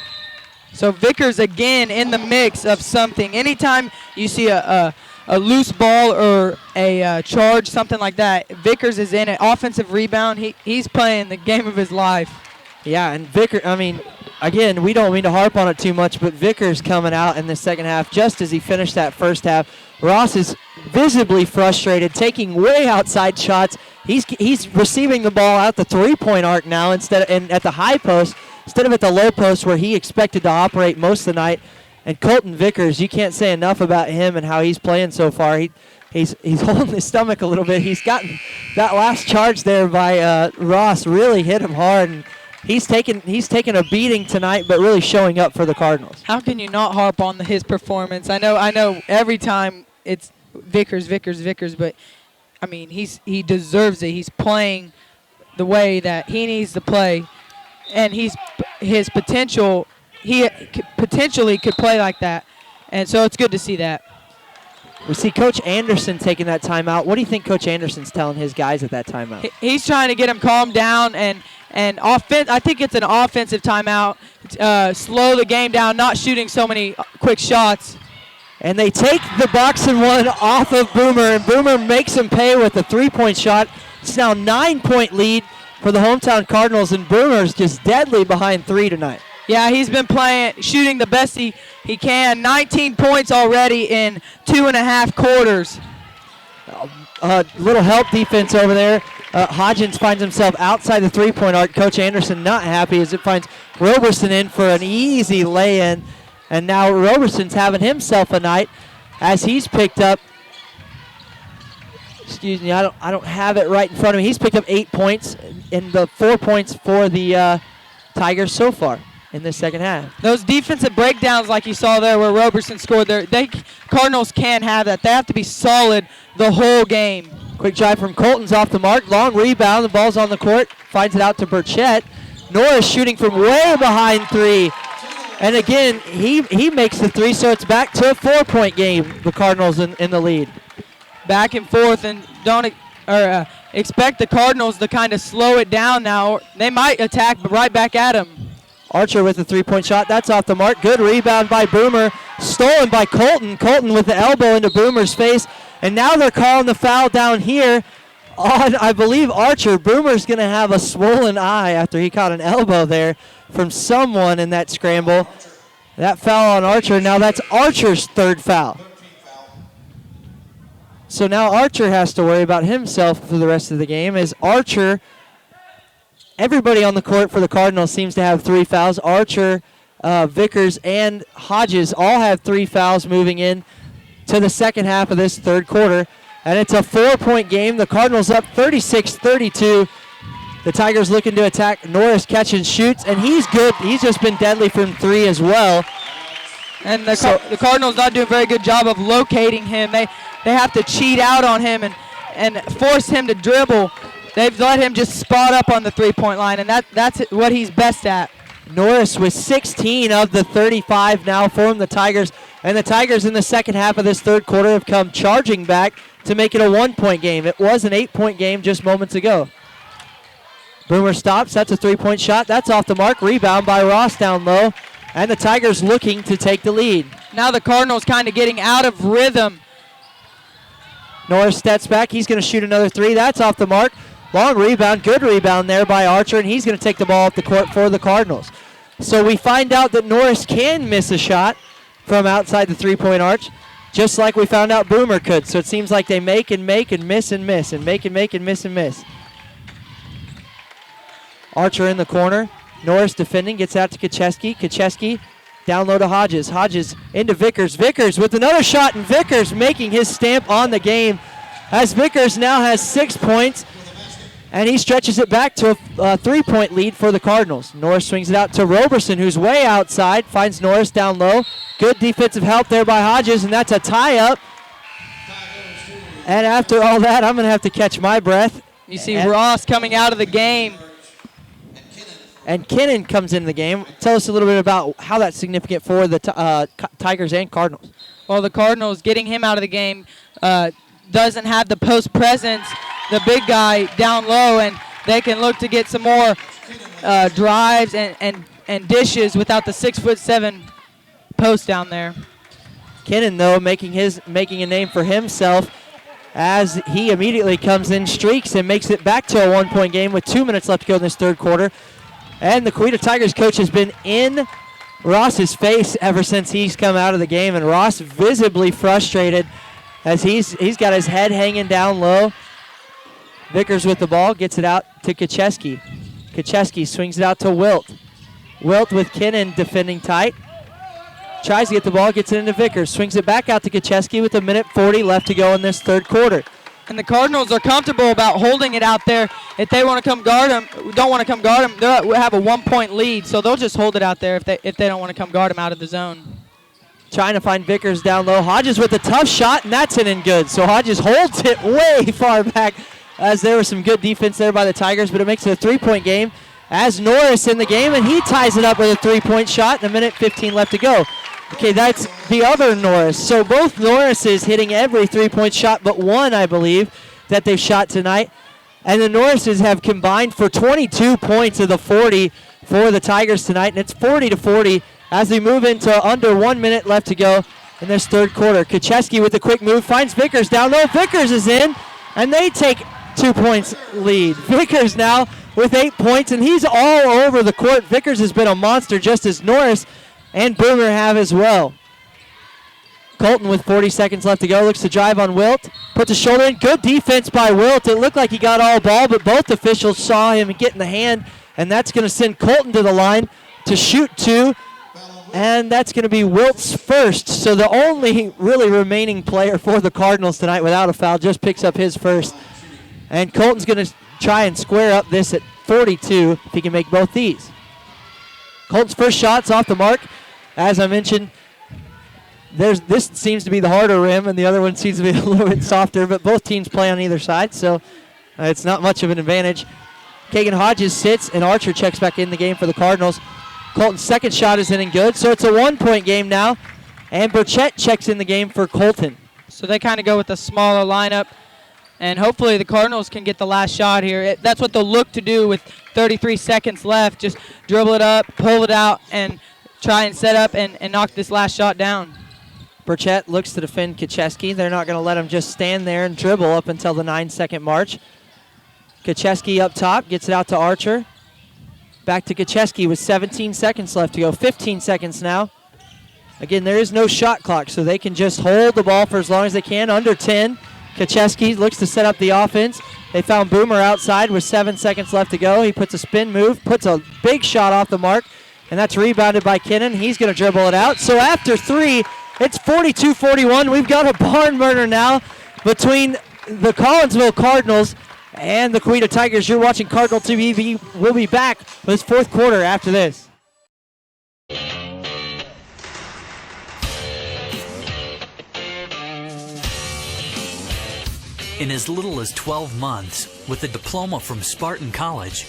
So Vickers, again, in the mix of something. Anytime you see a loose ball or a charge, something like that, Vickers is in it. Offensive rebound, he's playing the game of his life. Yeah, and Vickers, again, we don't mean to harp on it too much, but Vickers coming out in the second half just as he finished that first half. Ross is visibly frustrated, taking way outside shots. He's receiving the ball out the three-point arc now and at the high post instead of at the low post where he expected to operate most of the night. And Colton Vickers, you can't say enough about him and how he's playing so far. He's holding his stomach a little bit. He's gotten that last charge there by Ross really hit him hard, and he's taken a beating tonight, but really showing up for the Cardinals. How can you not harp on his performance? I know every time it's Vickers, but he deserves it. He's playing the way that he needs to play, and his potential. He potentially could play like that, and so it's good to see that. We see Coach Anderson taking that timeout. What do you think Coach Anderson's telling his guys at that timeout? He's trying to get them calmed down and offense. I think it's an offensive timeout. Slow the game down, not shooting so many quick shots. And they take the box and one off of Boomer, and Boomer makes him pay with a three-point shot. It's now a 9-point lead for the hometown Cardinals, and Boomer's just deadly behind three tonight. Yeah, he's been shooting the best he can. 19 points already in 2.5 quarters. Little help defense over there. Hodgins finds himself outside the three-point arc. Coach Anderson not happy as it finds Roberson in for an easy lay-in. And now Roberson's having himself a night as he's picked up, excuse me, I don't have it right in front of me. He's picked up 8 points and the 4 points for the Tigers so far in this second half. Those defensive breakdowns like you saw there where Roberson scored there, Cardinals can't have that. They have to be solid the whole game. Quick drive from Colton's off the mark. Long rebound. The ball's on the court. Finds it out to Burchett. Norris shooting from way behind three. And again, he makes the three, so it's back to a 4-point game. The Cardinals in the lead. Back and forth, and don't expect the Cardinals to kind of slow it down now. They might attack, but right back at them. Archer with a three-point shot. That's off the mark. Good rebound by Boomer. Stolen by Colton. Colton with the elbow into Boomer's face. And now they're calling the foul down here on, I believe, Archer. Boomer's going to have a swollen eye after he caught an elbow there from someone in that scramble. That foul on Archer. Now that's Archer's third foul. So now Archer has to worry about himself for the rest of the game as Archer, everybody on the court for the Cardinals seems to have 3 fouls. Archer, Vickers, and Hodges all have 3 fouls moving in to the second half of this third quarter. And it's a 4-point game. The Cardinals up 36-32. The Tigers looking to attack. Norris catch and shoots, and he's good. He's just been deadly from 3 as well. And the Cardinals not doing a very good job of locating him. They have to cheat out on him and force him to dribble. They've let him just spot up on the three-point line, and that's what he's best at. Norris with 16 of the 35 now for the Tigers. And the Tigers in the second half of this third quarter have come charging back to make it a 1-point game. It was an 8-point game just moments ago. Boomer stops. That's a 3-point shot. That's off the mark. Rebound by Ross down low. And the Tigers looking to take the lead. Now the Cardinals kind of getting out of rhythm. Norris steps back. He's going to shoot another 3. That's off the mark. Long rebound. Good rebound there by Archer, and he's going to take the ball off the court for the Cardinals. So we find out that Norris can miss a shot from outside the three-point arch, just like we found out Boomer could. So it seems like they make and miss and miss and make and miss and miss. Archer in the corner. Norris defending, gets out to Kacheski. Kacheski down low to Hodges. Hodges into Vickers. Vickers with another shot, and Vickers making his stamp on the game as Vickers now has 6 points, and he stretches it back to a 3-point lead for the Cardinals. Norris swings it out to Roberson, who's way outside, finds Norris down low. Good defensive help there by Hodges, and that's a tie-up. And after all that, I'm going to have to catch my breath. You see Ross coming out of the game. And Kinnan comes in the game. Tell us a little bit about how that's significant for the Tigers and Cardinals. Well, the Cardinals getting him out of the game doesn't have the post presence, the big guy down low, and they can look to get some more drives and dishes without the 6'7" post down there. Kinnan, though, making a name for himself as he immediately comes in, streaks, and makes it back to a 1-point game with 2 minutes left to go in this third quarter. And the COWETA Tigers coach has been in Ross's face ever since he's come out of the game, and Ross visibly frustrated as he's got his head hanging down low. Vickers with the ball, gets it out to Kacheski. Kacheski swings it out to Wilt. Wilt with Kinnan defending tight. Tries to get the ball, gets it into Vickers. Swings it back out to Kacheski with 1:40 left to go in this third quarter. And the Cardinals are comfortable about holding it out there. If they want to come guard him, don't want to come guard him, they'll have a 1-point lead, so they'll just hold it out there if they don't want to come guard him out of the zone. Trying to find Vickers down low. Hodges with a tough shot, and that's in and good. So Hodges holds it way far back as there was some good defense there by the Tigers, but it makes it a 3-point game as Norris in the game, and he ties it up with a 3-point shot, and 1:15 left to go. Okay, that's the other Norris. So both Norrises hitting every 3-point shot but one, I believe, that they've shot tonight. And the Norrises have combined for 22 points of the 40 for the Tigers tonight. And it's 40-40 as we move into under 1 minute left to go in this third quarter. Kacheski with a quick move finds Vickers down low. Vickers is in, and they take 2 points lead. Vickers now with 8 points, and he's all over the court. Vickers has been a monster, just as Norris and Boomer have as well. Colton with 40 seconds left to go, looks to drive on Wilt, puts a shoulder in. Good defense by Wilt. It looked like he got all ball, but both officials saw him get in the hand, and that's going to send Colton to the line to shoot 2, and that's going to be Wilt's first. So the only really remaining player for the Cardinals tonight without a foul just picks up his first, and Colton's going to try and square up this at 42 if he can make both these. Colton's first shot's off the mark. As I mentioned, this seems to be the harder rim, and the other one seems to be a little bit softer, but both teams play on either side, so it's not much of an advantage. Kagan Hodges sits, and Archer checks back in the game for the Cardinals. Colton's second shot is in and good, so it's a 1-point game now, and Burchett checks in the game for Colton. So they kind of go with a smaller lineup, and hopefully the Cardinals can get the last shot here. That's what they'll look to do with 33 seconds left. Just dribble it up, pull it out, and try and set up and knock this last shot down. Burchett looks to defend Kacheski. They're not going to let him just stand there and dribble up until the 9-second march. Kacheski up top, gets it out to Archer. Back to Kacheski with 17 seconds left to go. 15 seconds now. Again, there is no shot clock, so they can just hold the ball for as long as they can. Under 10. Kacheski looks to set up the offense. They found Boomer outside with 7 seconds left to go. He puts a spin move, puts a big shot off the mark, and that's rebounded by Kinnon. He's going to dribble it out. So after 3, it's 42-41. We've got a barn burner now between the Collinsville Cardinals and the COWETA Tigers. You're watching Cardinal TV. We'll be back with this fourth quarter after this. In as little as 12 months, with a diploma from Spartan College,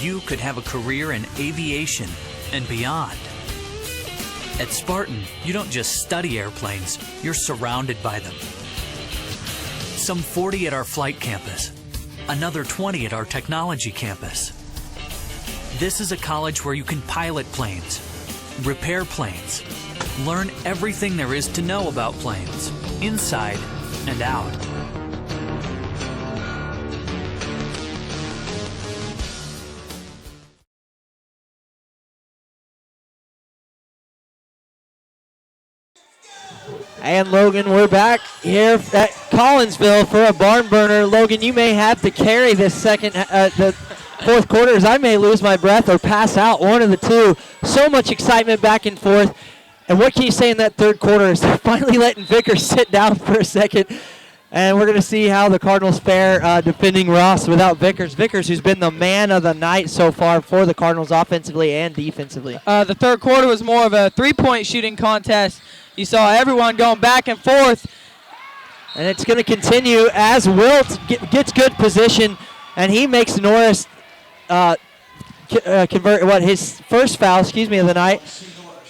you could have a career in aviation and beyond. At Spartan, you don't just study airplanes, you're surrounded by them. Some 40 at our flight campus, another 20 at our technology campus. This is a college where you can pilot planes, repair planes, learn everything there is to know about planes, inside and out. And Logan, we're back here at Collinsville for a barn burner. Logan, you may have to carry this the fourth quarter, as I may lose my breath or pass out, one of the two. So much excitement back and forth. And what can you say in that third quarter is finally letting Vickers sit down for a second. And we're going to see how the Cardinals fare defending Ross without Vickers. Vickers, who's been the man of the night so far for the Cardinals offensively and defensively. The third quarter was more of a three-point shooting contest. You saw everyone going back and forth. And it's going to continue as Wilt gets good position, and he makes Norris convert his first foul, of the night.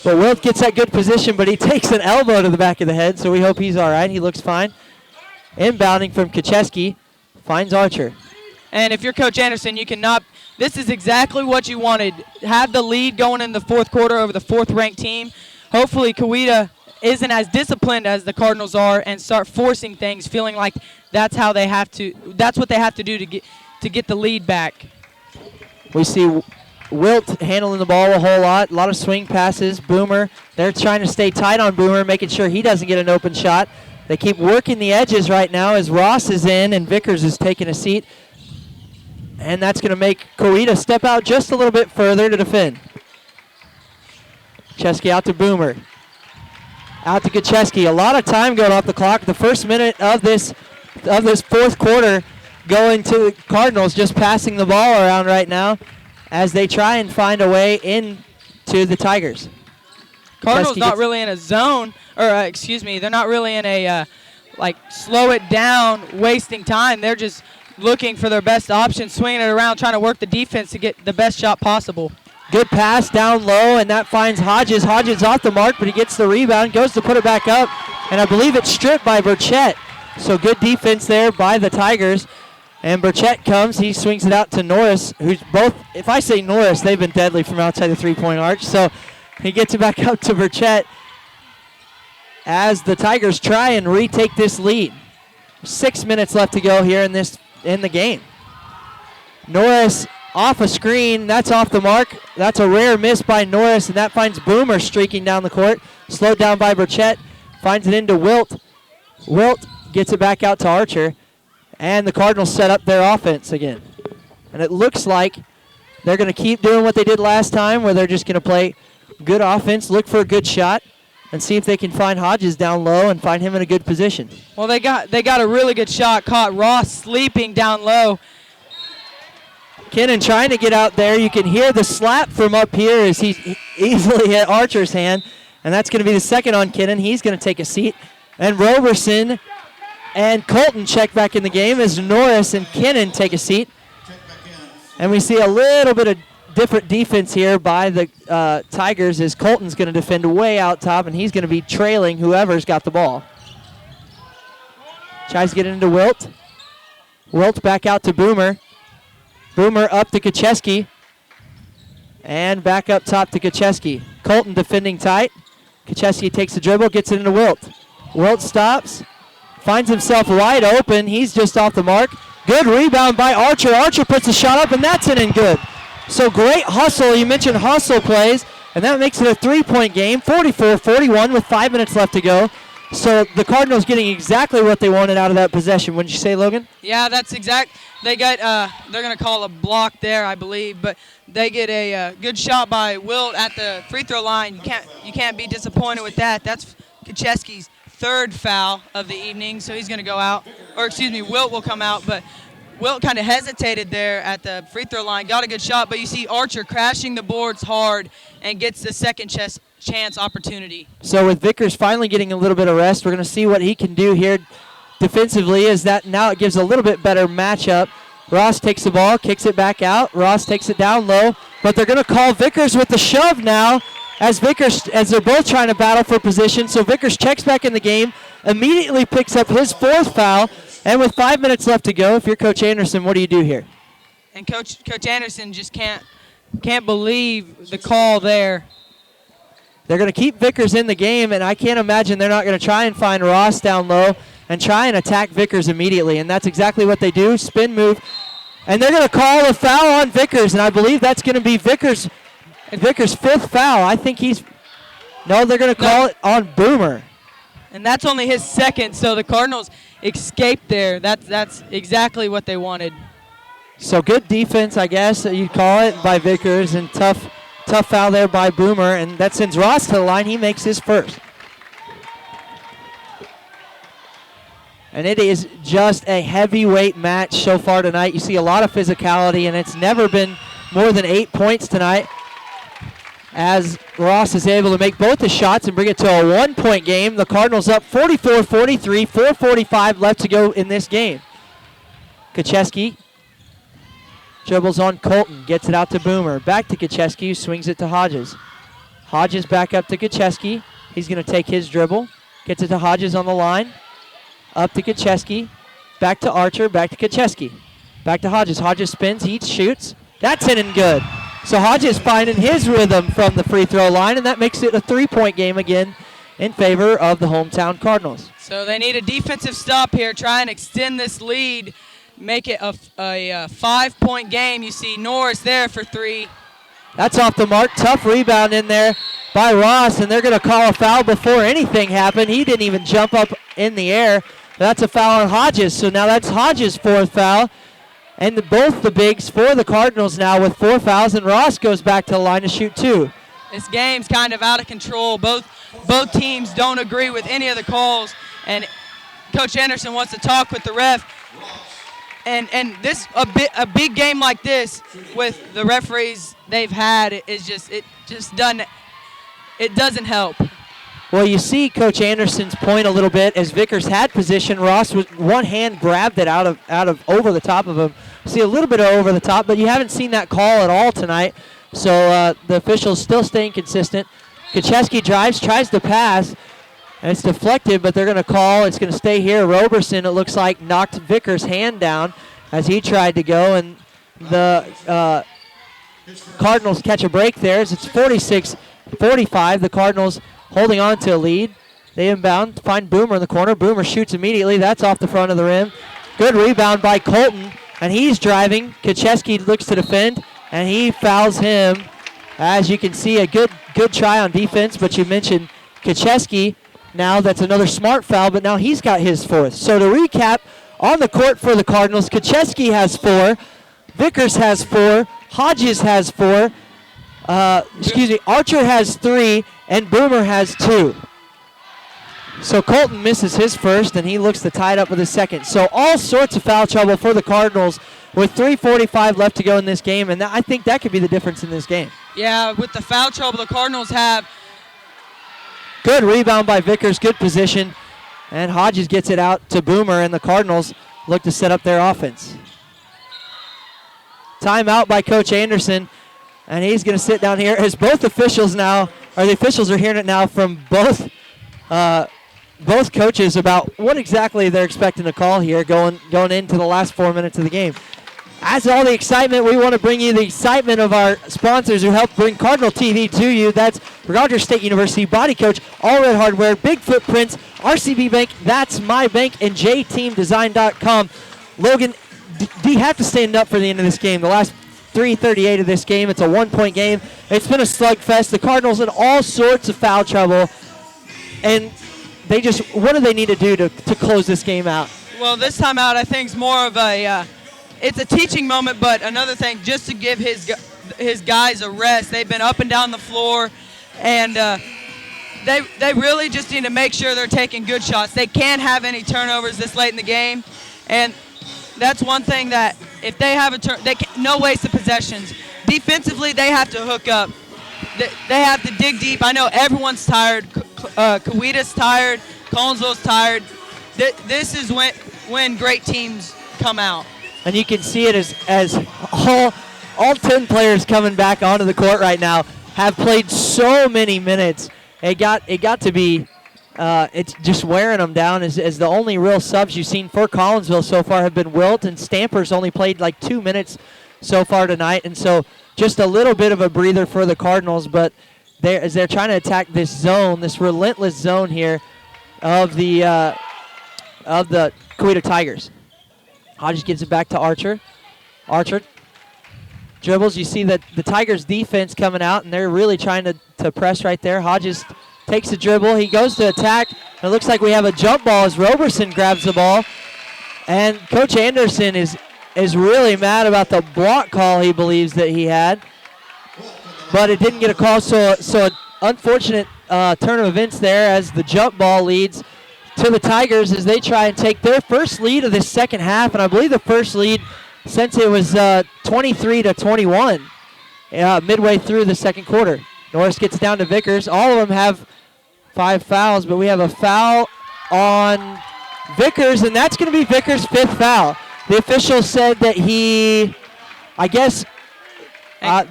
But Wilt gets that good position, but he takes an elbow to the back of the head, so we hope he's all right. He looks fine. Inbounding from Kacheski, finds Archer. And if you're Coach Anderson, you cannot. This is exactly what you wanted. Have the lead going in the fourth quarter over the fourth-ranked team. Hopefully, COWETA isn't as disciplined as the Cardinals are and start forcing things, feeling like that's what they have to do to get the lead back. We see Wilt handling the ball a whole lot of swing passes. Boomer, they're trying to stay tight on Boomer, making sure he doesn't get an open shot. They keep working the edges right now as Ross is in and Vickers is taking a seat. And that's going to make COWETA step out just a little bit further to defend. Chesky out to Boomer. Out to Kacheski. A lot of time going off the clock. The first minute of this fourth quarter going to the Cardinals, just passing the ball around right now as they try and find a way into the Tigers. Cardinals not really in a zone, or they're not really in a slow it down, wasting time. They're just looking for their best option, swinging it around, trying to work the defense to get the best shot possible. Good pass down low, and that finds Hodges. Hodges off the mark, but he gets the rebound, goes to put it back up, and I believe it's stripped by Burchett. So good defense there by the Tigers. And Burchett comes, he swings it out to Norris, who's both, if I say Norris, they've been deadly from outside the three-point arch. So he gets it back up to Burchett as the Tigers try and retake this lead. 6 minutes left to go here in the game. Norris off a screen. That's off the mark. That's a rare miss by Norris, and that finds Boomer streaking down the court. Slowed down by Burchett. Finds it into Wilt. Wilt gets it back out to Archer. And the Cardinals set up their offense again. And it looks like they're going to keep doing what they did last time, where they're just going to play good offense, look for a good shot, and see if they can find Hodges down low and find him in a good position. Well, they got a really good shot. Caught Ross sleeping down low. Kinnan trying to get out there. You can hear the slap from up here as he easily hit Archer's hand. And that's going to be the second on Kinnan. He's going to take a seat. And Roberson and Colton check back in the game as Norris and Kinnan take a seat. And we see a little bit of different defense here by the Tigers as Colton's going to defend way out top, and he's going to be trailing whoever's got the ball. Tries to get into Wilt. Wilt back out to Boomer. Boomer up to Kacheski. And back up top to Kacheski. Colton defending tight. Kacheski takes the dribble, gets it into Wilt. Wilt stops, finds himself wide open. He's just off the mark. Good rebound by Archer. Archer puts a shot up, and that's in and good. So great hustle. You mentioned hustle plays, and that makes it a three-point game, 44-41 with 5 minutes left to go. So the Cardinals getting exactly what they wanted out of that possession. Wouldn't you say, Logan? Yeah, that's exact. They got. They're going to call a block there, I believe, but they get a good shot by Wilt at the free throw line. You can't be disappointed with that. That's Kacheski's third foul of the evening, so he's going to go out. Or excuse me, Wilt will come out, but Wilt kind of hesitated there at the free throw line. Got a good shot, but you see Archer crashing the boards hard and gets the second chance opportunity. So with Vickers finally getting a little bit of rest, we're going to see what he can do here defensively. Is that now it gives a little bit better matchup. Ross takes the ball, kicks it back out. Ross takes it down low, but they're going to call Vickers with the shove now as they're both trying to battle for position. So Vickers checks back in the game, immediately picks up his fourth foul, and with 5 minutes left to go, if you're Coach Anderson, what do you do here? And Coach Anderson just can't believe the call there. They're going to keep Vickers in the game, and I can't imagine they're not going to try and find Ross down low and try and attack Vickers immediately, and that's exactly what they do. Spin move, and they're going to call a foul on Vickers, and I believe that's going to be Vickers' fifth foul. I think they're going to call it on Boomer. And that's only his second, so the Cardinals escaped there. That's exactly what they wanted. So good defense, I guess you'd call it, by Vickers, and tough foul there by Boomer, and that sends Ross to the line. He makes his first. And it is just a heavyweight match so far tonight. You see a lot of physicality, and it's never been more than 8 points tonight, as Ross is able to make both the shots and bring it to a 1 point game. The Cardinals up 44-43, 4:45 left to go in this game. Kacheski dribbles on Colton, gets it out to Boomer. Back to Kacheski, who swings it to Hodges. Hodges back up to Kacheski. He's going to take his dribble, gets it to Hodges on the line. Up to Kacheski, back to Archer, back to Kacheski. Back to Hodges. Hodges spins, he shoots. That's in and good. So Hodges finding his rhythm from the free throw line, and that makes it a 3 point game again in favor of the hometown Cardinals. So they need a defensive stop here, try and extend this lead, make it a 5 point game. You see Norris there for three. That's off the mark. Tough rebound in there by Ross, and they're going to call a foul before anything happened. He didn't even jump up in the air. That's a foul on Hodges, so now that's Hodges' fourth foul. And both the bigs for the Cardinals now with 4 fouls, and Ross goes back to the line to shoot 2. This game's kind of out of control. Both teams don't agree with any of the calls, and Coach Anderson wants to talk with the ref. And this a big game like this with the referees they've had it doesn't help. Well, you see Coach Anderson's point a little bit as Vickers had position. Ross with one hand grabbed it out of over the top of him. See a little bit of over the top, but you haven't seen that call at all tonight. So the officials still staying consistent. Kacheski drives, tries to pass, and it's deflected, but they're going to call. It's going to stay here. Roberson, it looks like, knocked Vickers' hand down as he tried to go, and the Cardinals catch a break there as it's 46-45. The Cardinals holding on to a lead. They inbound, find Boomer in the corner. Boomer shoots immediately. That's off the front of the rim. Good rebound by Colton, and he's driving. Kacheski looks to defend, and he fouls him. As you can see, a good try on defense, but you mentioned Kacheski. Now that's another smart foul, but now he's got his 4th. So to recap, on the court for the Cardinals, Kacheski has 4, Vickers has 4, Hodges has 4, Archer has 3, and Boomer has 2. So Colton misses his first, and he looks to tie it up with his second. So all sorts of foul trouble for the Cardinals with 3:45 left to go in this game, and I think that could be the difference in this game. Yeah, with the foul trouble the Cardinals have. Good rebound by Vickers, good position, and Hodges gets it out to Boomer, and the Cardinals look to set up their offense. Timeout by Coach Anderson, and he's going to sit down here as both officials now, or the officials are hearing it now from both coaches about what exactly they're expecting to call here going into the last 4 minutes of the game. As all the excitement, we want to bring you the excitement of our sponsors who help bring Cardinal TV to you. That's Rogers State University, Body Coach, All Red Hardware, Big Footprints, RCB Bank, That's My Bank, and JTeamDesign.com. Logan, do you have to stand up for the end of this game? The last 3:38 of this game, it's a 1-point game. It's been a slugfest. The Cardinals in all sorts of foul trouble, and what do they need to do to close this game out? Well, this time out, I think, is more of it's a teaching moment, but another thing, just to give his guys a rest. They've been up and down the floor, and they really just need to make sure they're taking good shots. They can't have any turnovers this late in the game, and that's one thing that if they have no waste of possessions. Defensively, they have to hook up. They have to dig deep. I know everyone's tired. COWETA's tired. Collinsville's tired. This is when great teams come out. And you can see it as all 10 players coming back onto the court right now have played so many minutes. It got to be it's just wearing them down as the only real subs you've seen for Collinsville so far have been Wilt, and Stampers only played like 2 minutes so far tonight. And so just a little bit of a breather for the Cardinals, but as they're trying to attack this zone, this relentless zone here of the COWETA Tigers. Hodges gives it back to Archer. Archer dribbles. You see that the Tigers' defense coming out, and they're really trying to press right there. Hodges takes the dribble. He goes to attack. It looks like we have a jump ball as Roberson grabs the ball. And Coach Anderson is really mad about the block call he believes that he had. But it didn't get a call, so an unfortunate turn of events there as the jump ball leads to the Tigers as they try and take their first lead of this second half, and I believe the first lead since it was 23-21 midway through the second quarter. Norris gets down to Vickers. All of them have 5 fouls, but we have a foul on Vickers, and that's going to be Vickers' 5th foul. The official said that the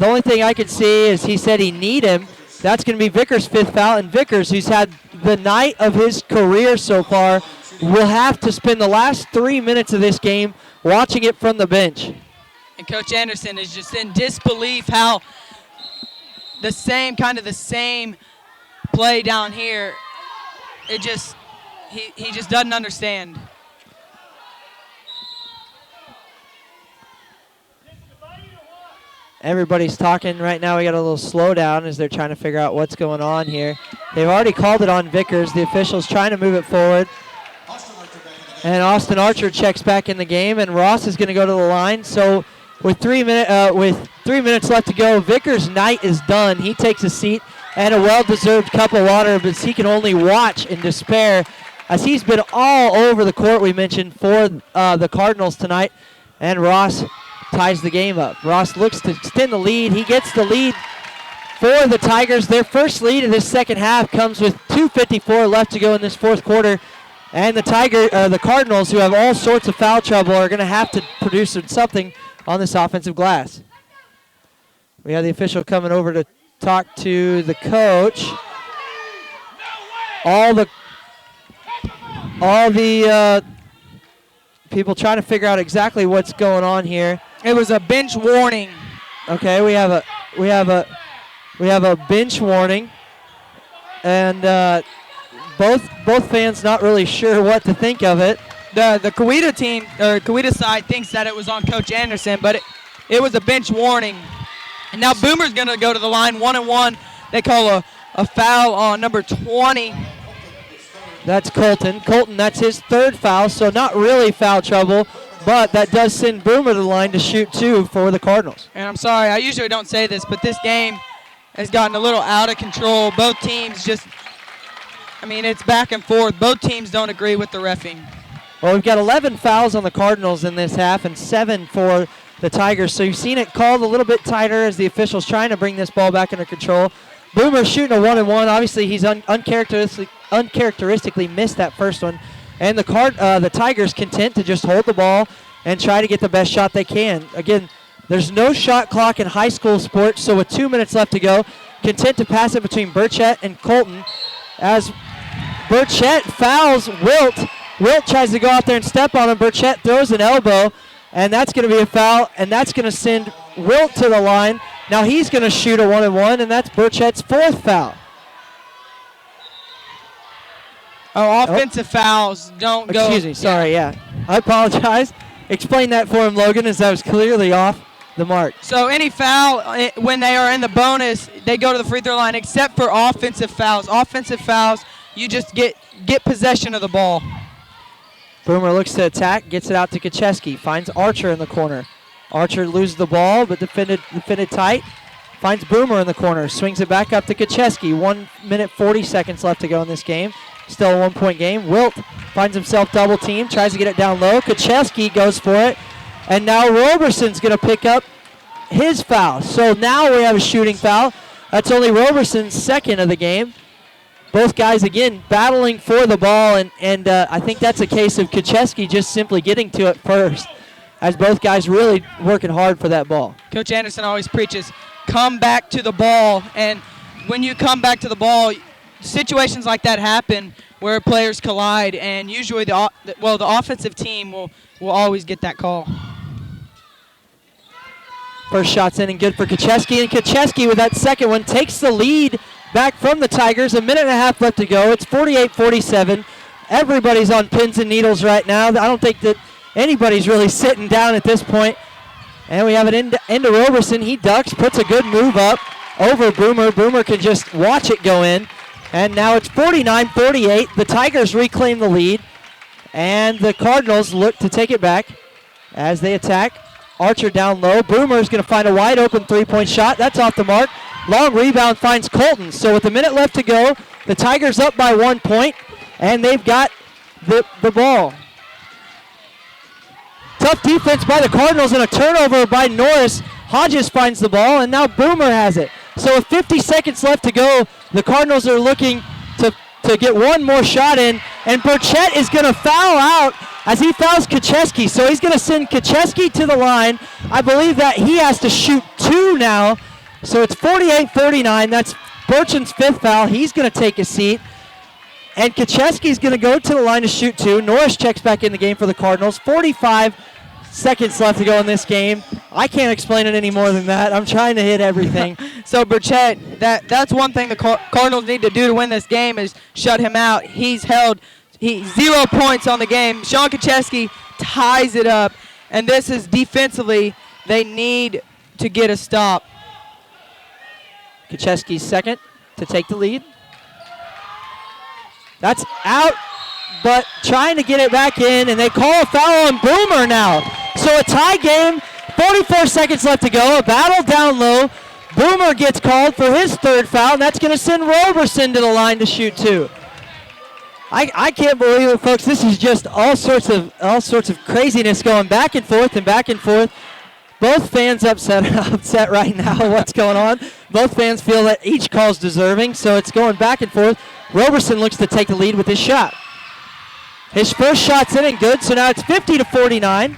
only thing I could see is he said he need him. That's going to be Vickers' 5th foul, and Vickers, who's had the night of his career so far, will have to spend the last 3 minutes of this game watching it from the bench. And Coach Anderson is just in disbelief how the same play down here, he just doesn't understand. Everybody's talking right now. We got a little slowdown as they're trying to figure out what's going on here. They've already called it on Vickers. The official's trying to move it forward. And Austin Archer checks back in the game, and Ross is going to go to the line. So with 3 minutes left to go, Vickers' night is done. He takes a seat and a well-deserved cup of water, but he can only watch in despair as he's been all over the court, we mentioned, for the Cardinals tonight. And Ross ties the game up. Ross looks to extend the lead. He gets the lead for the Tigers. Their first lead in this second half comes with 2:54 left to go in this fourth quarter. And the Cardinals, who have all sorts of foul trouble, are going to have to produce something on this offensive glass. We have the official coming over to talk to the coach. All the people trying to figure out exactly what's going on here. It was a bench warning. Okay, we have a bench warning, and both fans not really sure what to think of it. the COWETA team, or COWETA side, thinks that it was on Coach Anderson, but it was a bench warning. And now Boomer's going to go to the line, 1-1. They call a foul on number 20. That's Colton. Colton, that's his third foul, so not really foul trouble, but that does send Boomer to the line to shoot 2 for the Cardinals. And I'm sorry, I usually don't say this, but this game has gotten a little out of control. Both teams it's back and forth. Both teams don't agree with the reffing. Well, we've got 11 fouls on the Cardinals in this half and 7 for the Tigers. So you've seen it called a little bit tighter as the officials trying to bring this ball back under control. Boomer shooting a 1-1. Obviously, he's uncharacteristically missed that first one. And the Tigers content to just hold the ball and try to get the best shot they can. Again, there's no shot clock in high school sports, so with 2 minutes left to go, content to pass it between Burchett and Colton. As Burchett fouls Wilt. Wilt tries to go out there and step on him. Burchett throws an elbow, and that's going to be a foul, and that's going to send Wilt to the line. Now he's going to shoot a 1-1, and that's Burchett's 4th foul. Offensive fouls don't go. Excuse me, sorry, yeah. I apologize. Explain that for him, Logan, as that was clearly off the mark. So any foul, when they are in the bonus, they go to the free throw line, except for offensive fouls. Offensive fouls, you just get possession of the ball. Boomer looks to attack, gets it out to Kacheski, finds Archer in the corner. Archer loses the ball, but defended tight. Finds Boomer in the corner, swings it back up to Kacheski. 1 minute, 40 seconds left to go in this game. Still a 1-point game. Wilt finds himself double teamed, tries to get it down low. Kacheski goes for it. And now Roberson's going to pick up his foul. So now we have a shooting foul. That's only Roberson's 2nd of the game. Both guys, again, battling for the ball, and I think that's a case of Kacheski just simply getting to it first, as both guys really working hard for that ball. Coach Anderson always preaches, come back to the ball, and when you come back to the ball, situations like that happen where players collide, and usually the offensive team will always get that call. First shot's in and good for Kacheski, and Kacheski with that second one takes the lead back from the Tigers. 1.5 minutes left to go. It's 48-47. Everybody's on pins and needles right now. I don't think that anybody's really sitting down at this point. And we have it into Roberson. He ducks, puts a good move up over Boomer. Boomer can just watch it go in. And now it's 49-48. The Tigers reclaim the lead. And the Cardinals look to take it back as they attack. Archer down low. Boomer's going to find a wide open 3-point shot. That's off the mark. Long rebound finds Colton. So with 1 minute left to go, the Tigers up by 1 point, and they've got the ball. Tough defense by the Cardinals and a turnover by Norris. Hodges finds the ball, and now Boomer has it. So with 50 seconds left to go, the Cardinals are looking to get one more shot in, and Burchett is going to foul out as he fouls Kacheski. So he's going to send Kacheski to the line. I believe that he has to shoot 2 now. So it's 48-49. That's Burchen's 5th foul. He's going to take a seat. And Kacheski's going to go to the line to shoot 2. Norris checks back in the game for the Cardinals. 45 seconds left to go in this game. I can't explain it any more than that. I'm trying to hit everything. So Burchett, that's one thing the Cardinals need to do to win this game is shut him out. He's 0 points on the game. Sean Kacheski ties it up. And this is defensively, they need to get a stop. Kacheski's 2nd to take the lead. That's out, but trying to get it back in, and they call a foul on Boomer now. So a tie game, 44 seconds left to go, a battle down low. Boomer gets called for his 3rd foul, and that's going to send Roberson to the line to shoot 2. I can't believe it, folks. This is just all sorts of craziness going back and forth and back and forth. Both fans upset right now. What's going on? Both fans feel that each call's deserving, so it's going back and forth. Roberson looks to take the lead with his shot. His first shot's in and good, so now it's 50-49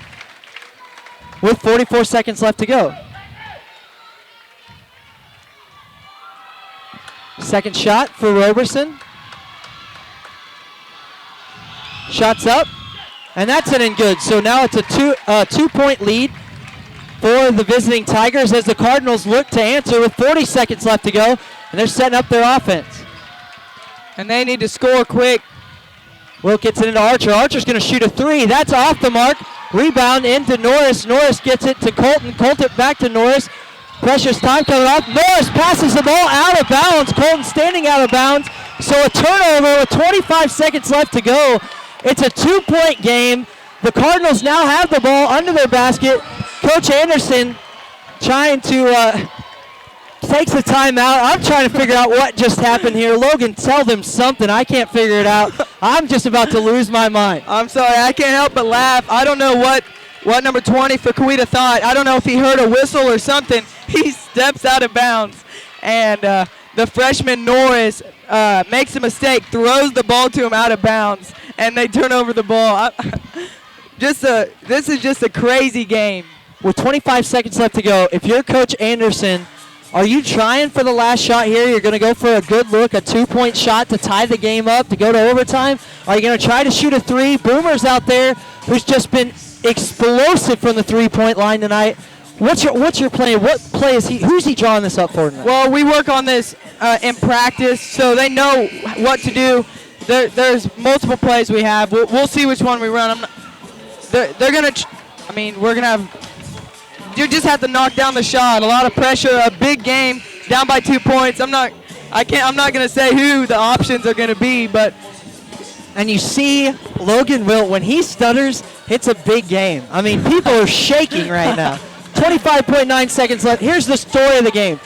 with 44 seconds left to go. Second shot for Roberson. Shot's up, and that's in and good. So now it's a 2-point lead for the visiting Tigers as the Cardinals look to answer with 40 seconds left to go, and they're setting up their offense. And they need to score quick. Wilt gets it into Archer. Archer's going to shoot a three. That's off the mark. Rebound into Norris. Norris gets it to Colton. Colton back to Norris. Precious time coming off. Norris passes the ball out of bounds. Colton standing out of bounds. So a turnover with 25 seconds left to go. It's a 2-point game. The Cardinals now have the ball under their basket. Coach Anderson trying to takes the timeout. I'm trying to figure out what just happened here. Logan, tell them something. I can't figure it out. I'm just about to lose my mind. I'm sorry. I can't help but laugh. I don't know what number 20 for COWETA thought. I don't know if he heard a whistle or something. He steps out of bounds. And the freshman Norris makes a mistake, throws the ball to him out of bounds, and they turn over the ball. This is just a crazy game. With 25 seconds left to go, if you're Coach Anderson, are you trying for the last shot here? You're going to go for a good look, a 2-point shot to tie the game up, to go to overtime? Are you going to try to shoot a three? Boomer's out there, who's just been explosive from the three-point line tonight. What's your plan? What play is he? Who's he drawing this up for tonight? Well, we work on this in practice, so they know what to do. There's multiple plays we have. We'll see which one we run. We're gonna have. You just have to knock down the shot. A lot of pressure. A big game, down by 2 points. I'm not gonna say who the options are gonna be, but. And you see Logan Wilt, when he stutters, it's a big game. I mean, people are shaking right now. 25.9 seconds left. Here's the story of the game.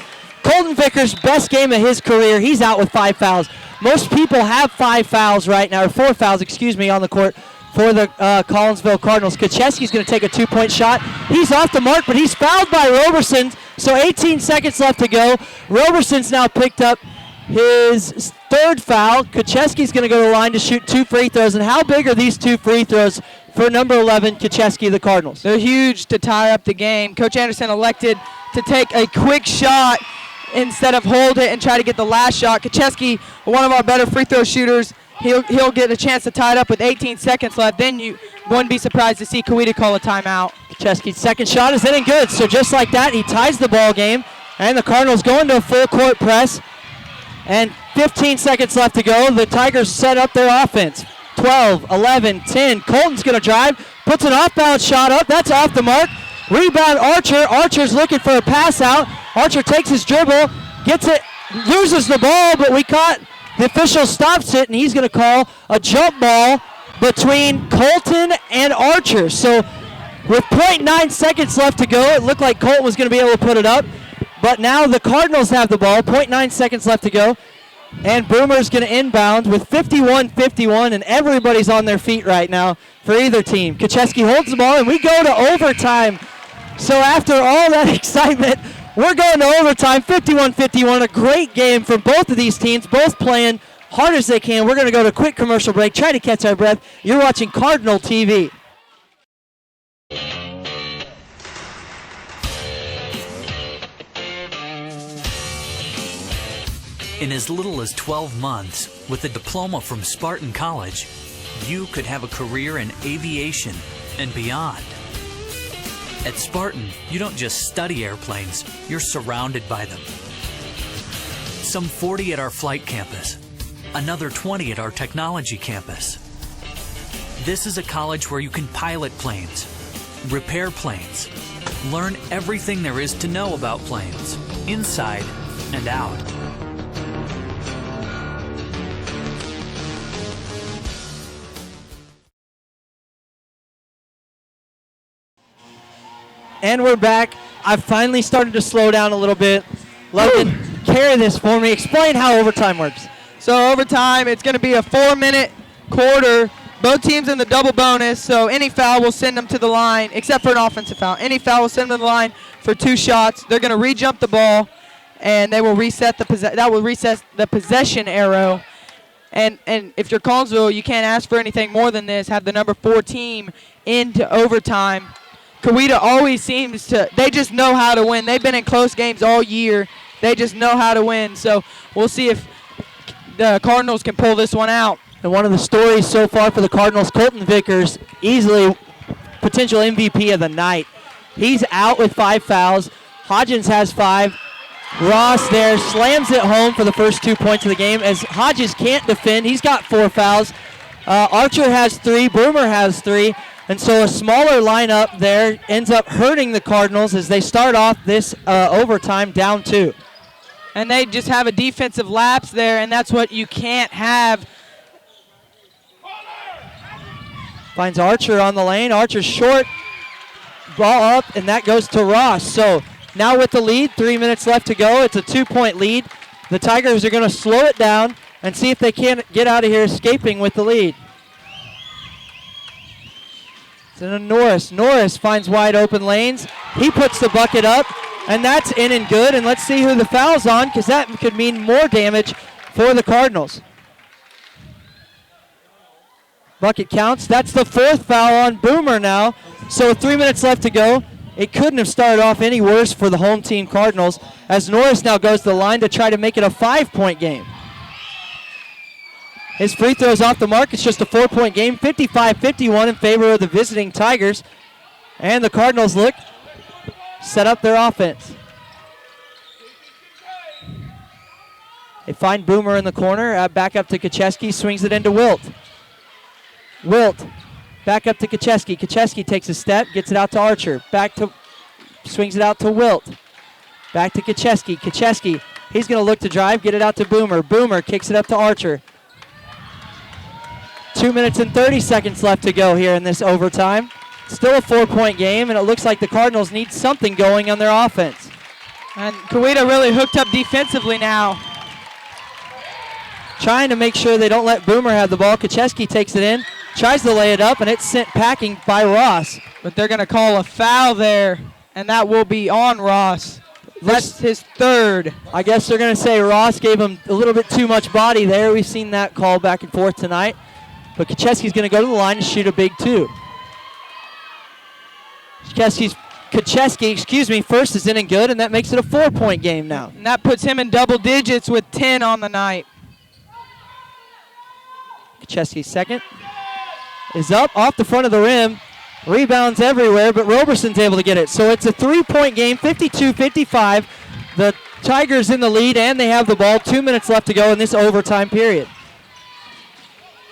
Colton Vickers, best game of his career. He's out with 5 fouls. Most people have 5 fouls right now, or 4 fouls, on the court for the Collinsville Cardinals. Kacheski's going to take a 2-point shot. He's off the mark, but he's fouled by Roberson. So 18 seconds left to go. Roberson's now picked up his 3rd foul. Kacheski's going to go to the line to shoot 2 free throws. And how big are these 2 free throws for number 11, Kacheski, the Cardinals? They're huge to tie up the game. Coach Anderson elected to take a quick shot instead of hold it and try to get the last shot. Kacheski, one of our better free throw shooters, he'll get a chance to tie it up with 18 seconds left. Then you wouldn't be surprised to see COWETA call a timeout. Kacheski's second shot is in and good. So just like that, he ties the ball game. And the Cardinals go into a full court press. And 15 seconds left to go. The Tigers set up their offense. 12, 11, 10. Colton's going to drive. Puts an off-balance shot up. That's off the mark. Rebound Archer. Archer's looking for a pass out. Archer takes his dribble. Gets it. Loses the ball, but the official stops it, and he's going to call a jump ball between Colton and Archer. So with 0.9 seconds left to go, it looked like Colton was going to be able to put it up. But now the Cardinals have the ball. 0.9 seconds left to go. And Boomer's going to inbound with 51-51, and everybody's on their feet right now for either team. Kacheski holds the ball, and we go to overtime. So after all that excitement, we're going to overtime, 51-51. A great game from both of these teams, both playing hard as they can. We're going to go to a quick commercial break, try to catch our breath. You're watching Cardinal TV. In as little as 12 months, with a diploma from Spartan College, you could have a career in aviation and beyond. At Spartan, you don't just study airplanes, you're surrounded by them. Some 40 at our flight campus, another 20 at our technology campus. This is a college where you can pilot planes, repair planes, learn everything there is to know about planes, inside and out. And we're back. I've finally started to slow down a little bit. Logan, carry this for me. Explain how overtime works. So overtime, it's going to be a 4-minute quarter. Both teams in the double bonus, so any foul will send them to the line, except for an offensive foul. Any foul will send them to the line for 2 shots. They're going to re-jump the ball, and they will reset the possession arrow. And if you're Collinsville, you can't ask for anything more than this. Have the number 4 team into overtime. COWETA always seems to, they just know how to win. They've been in close games all year. They just know how to win. So we'll see if the Cardinals can pull this one out. And one of the stories so far for the Cardinals, Colton Vickers, easily potential MVP of the night. He's out with 5 fouls. Hodgins has 5. Ross there slams it home for the first 2 points of the game as Hodges can't defend. He's got 4 fouls. Archer has 3, Boomer has 3, and so a smaller lineup there ends up hurting the Cardinals as they start off this overtime down 2. And they just have a defensive lapse there, and that's what you can't have. Finds Archer on the lane. Archer short, ball up, and that goes to Ross. So now with the lead, 3 minutes left to go. It's a 2-point lead. The Tigers are going to slow it down and see if they can get out of here escaping with the lead. So Norris. Norris finds wide open lanes. He puts the bucket up, and that's in and good. And let's see who the foul's on, because that could mean more damage for the Cardinals. Bucket counts. That's the 4th foul on Boomer now. So 3 minutes left to go. It couldn't have started off any worse for the home team Cardinals, as Norris now goes to the line to try to make it a 5-point game. His free throw's off the mark. It's just a 4-point game, 55-51 in favor of the visiting Tigers. And the Cardinals look, set up their offense. They find Boomer in the corner, back up to Kacheski, swings it into Wilt. Wilt, back up to Kacheski. Kacheski takes a step, gets it out to Archer. Swings it out to Wilt. Back to Kacheski. Kacheski, he's going to look to drive, get it out to Boomer. Boomer kicks it up to Archer. 2 minutes and 30 seconds left to go here in this overtime. Still a 4-point game, and it looks like the Cardinals need something going on their offense. And COWETA really hooked up defensively now. Trying to make sure they don't let Boomer have the ball. Kacheski takes it in, tries to lay it up, and it's sent packing by Ross. But they're going to call a foul there, and that will be on Ross. That's his 3rd. I guess they're going to say Ross gave him a little bit too much body there. We've seen that call back and forth tonight. But Kacheski's going to go to the line and shoot a big 2. Kacheski, first is in and good, and that makes it a 4-point game now. And that puts him in double digits with 10 on the night. Kacheski's second is up off the front of the rim. Rebounds everywhere, but Roberson's able to get it. So it's a 3-point game, 52-55. The Tigers in the lead, and they have the ball. 2 minutes left to go in this overtime period.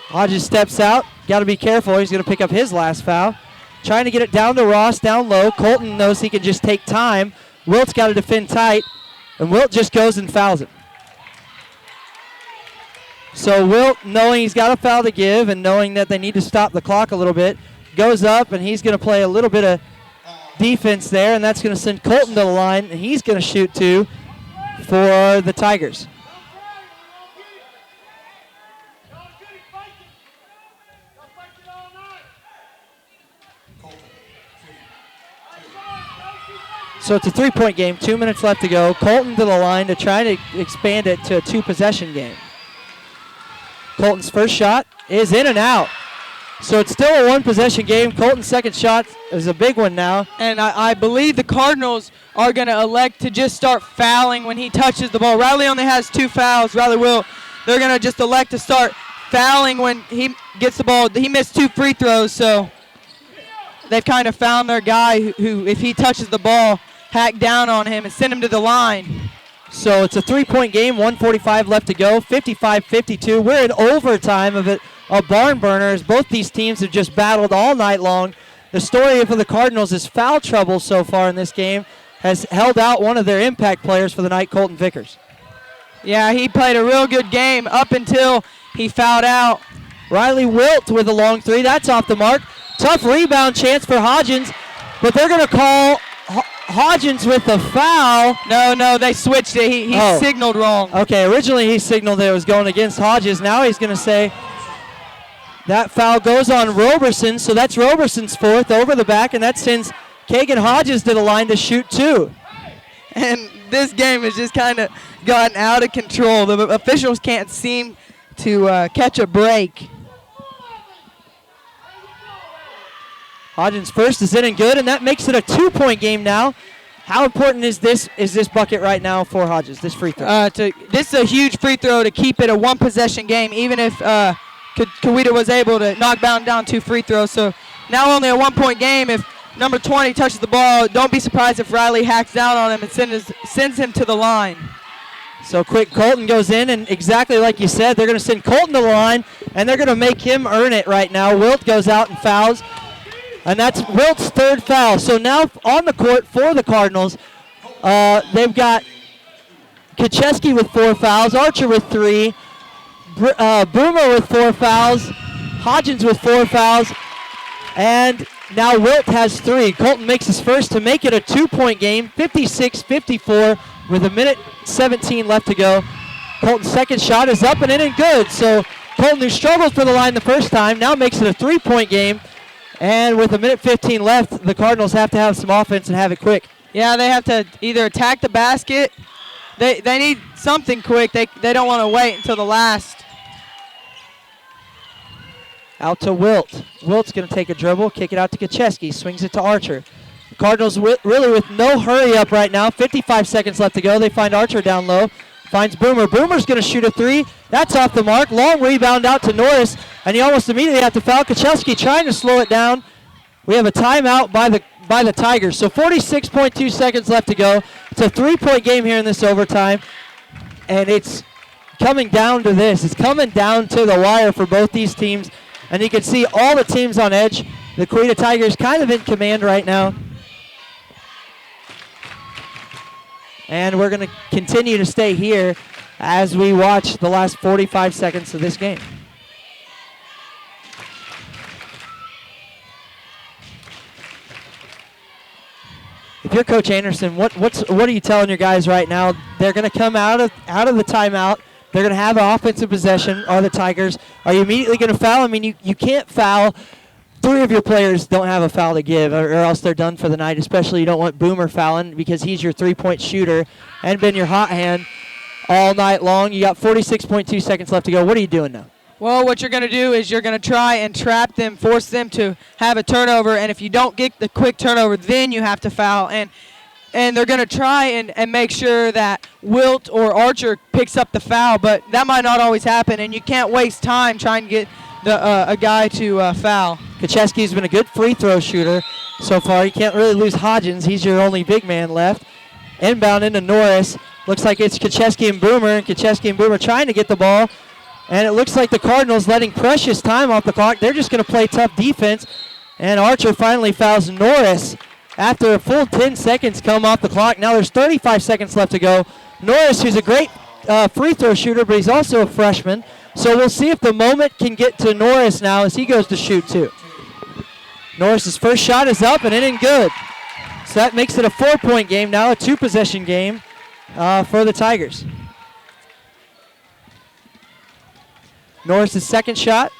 Hodges steps out. Got to be careful. He's going to pick up his last foul. Trying to get it down to Ross, down low. Colton knows he can just take time. Wilt's got to defend tight, and Wilt just goes and fouls him. So Wilt, knowing he's got a foul to give and knowing that they need to stop the clock a little bit, goes up, and he's going to play a little bit of defense there, and that's going to send Colton to the line, and he's going to shoot 2 for the Tigers. So it's a 3-point game, 2 minutes left to go. Colton to the line to try to expand it to a 2-possession game. Colton's first shot is in and out. So it's still a 1-possession game. Colton's second shot is a big one now. And I believe the Cardinals are going to elect to just start fouling when he touches the ball. Riley only has 2 fouls. Riley will. They're going to just elect to start fouling when he gets the ball. He missed 2 free throws, so they've kind of found their guy who if he touches the ball, hack down on him and send him to the line. So it's a 3-point game, 1:45 left to go, 55-52. We're in overtime of it, a barn burner, as both these teams have just battled all night long. The story for the Cardinals is foul trouble so far in this game has held out one of their impact players for the night, Colton Vickers. Yeah, he played a real good game up until he fouled out. Riley Wilt with a long 3. That's off the mark. Tough rebound chance for Hodgins, but they're going to call Hodgins with the foul. No, they switched it. He signaled wrong. Okay, originally he signaled that it was going against Hodges. Now he's going to say that foul goes on Roberson, so that's Roberson's 4th over the back, and that sends Kagan Hodges to the line to shoot 2. And this game has just kind of gotten out of control. The officials can't seem to catch a break. Hodgins first is in and good, and that makes it a 2-point game now. How important is this bucket right now for Hodges, this free throw? This is a huge free throw to keep it a 1-possession game, even if COWETA was able to knock down 2 free throws. So now only a 1-point game. If number 20 touches the ball, don't be surprised if Riley hacks down on him and sends him to the line. So quick, Colton goes in, and exactly like you said, they're going to send Colton to the line. and they're going to make him earn it right now. Wilt goes out and fouls, and that's Wilt's third foul. So now on the court for the Cardinals, they've got Kacheski with 4 fouls, Archer with 3, Boomer with 4 fouls, Hodgins with 4 fouls, and now Wilt has 3. Colton makes his first to make it a 2-point game, 56-54 with 1:17 left to go. Colton's second shot is up and in and good. So Colton, who struggled for the line the first time, now makes it a 3-point game. And with 1:15 left, the Cardinals have to have some offense and have it quick. Yeah, they have to either attack the basket. They need something quick. They don't want to wait until the last. Out to Wilt. Wilt's going to take a dribble, kick it out to Kacheski, swings it to Archer. The Cardinals really with no hurry up right now. 55 seconds left to go. They find Archer down low. Finds Boomer. Boomer's going to shoot a 3. That's off the mark. Long rebound out to Norris, and you almost immediately have to foul. Kacheski trying to slow it down. We have a timeout by the Tigers. So 46.2 seconds left to go. It's a 3-point game here in this overtime, and it's coming down to this. It's coming down to the wire for both these teams, and you can see all the teams on edge. The COWETA Tigers kind of in command right now. And we're going to continue to stay here as we watch the last 45 seconds of this game. If you're Coach Anderson, what are you telling your guys right now? They're going to come out of the timeout. They're going to have an offensive possession, are the Tigers. Are you immediately going to foul? I mean, you can't foul. 3 of your players don't have a foul to give, or else they're done for the night. Especially you don't want Boomer fouling because he's your 3-point shooter and been your hot hand all night long. You got 46.2 seconds left to go. What are you doing now? Well, what you're going to do is you're going to try and trap them, force them to have a turnover, and if you don't get the quick turnover, then you have to foul. And they're going to try and make sure that Wilt or Archer picks up the foul, but that might not always happen, and you can't waste time trying to get a guy to foul. Kacheski's been a good free throw shooter so far. You can't really lose Hodgins. He's your only big man left. Inbound into Norris. Looks like it's Kacheski and Boomer trying to get the ball. And it looks like the Cardinals letting precious time off the clock. They're just going to play tough defense. And Archer finally fouls Norris after a full 10 seconds come off the clock. Now there's 35 seconds left to go. Norris, who's a great free throw shooter, but he's also a freshman. So we'll see if the moment can get to Norris now as he goes to shoot too. Norris's first shot is up and in and good. So that makes it a 4-point game now, a 2-possession game for the Tigers. Norris's second shot.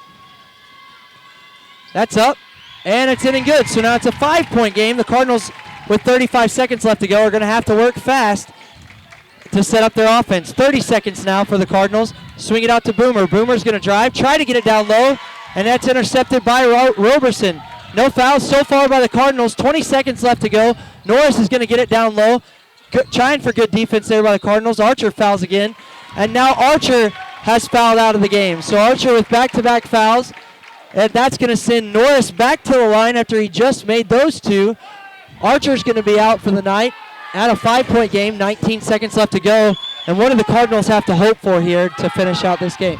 That's up, and it's in and good. So now it's a 5-point game. The Cardinals, with 35 seconds left to go, are going to have to work fast to set up their offense. 30 seconds now for the Cardinals. Swing it out to Boomer. Boomer's going to drive, try to get it down low, and that's intercepted by Roberson. No fouls so far by the Cardinals. 20 seconds left to go. Norris is going to get it down low. Trying for good defense there by the Cardinals. Archer fouls again, and now Archer has fouled out of the game. So Archer with back-to-back fouls, and that's going to send Norris back to the line after he just made those 2. Archer's going to be out for the night at a 5-point game, 19 seconds left to go. And what do the Cardinals have to hope for here to finish out this game?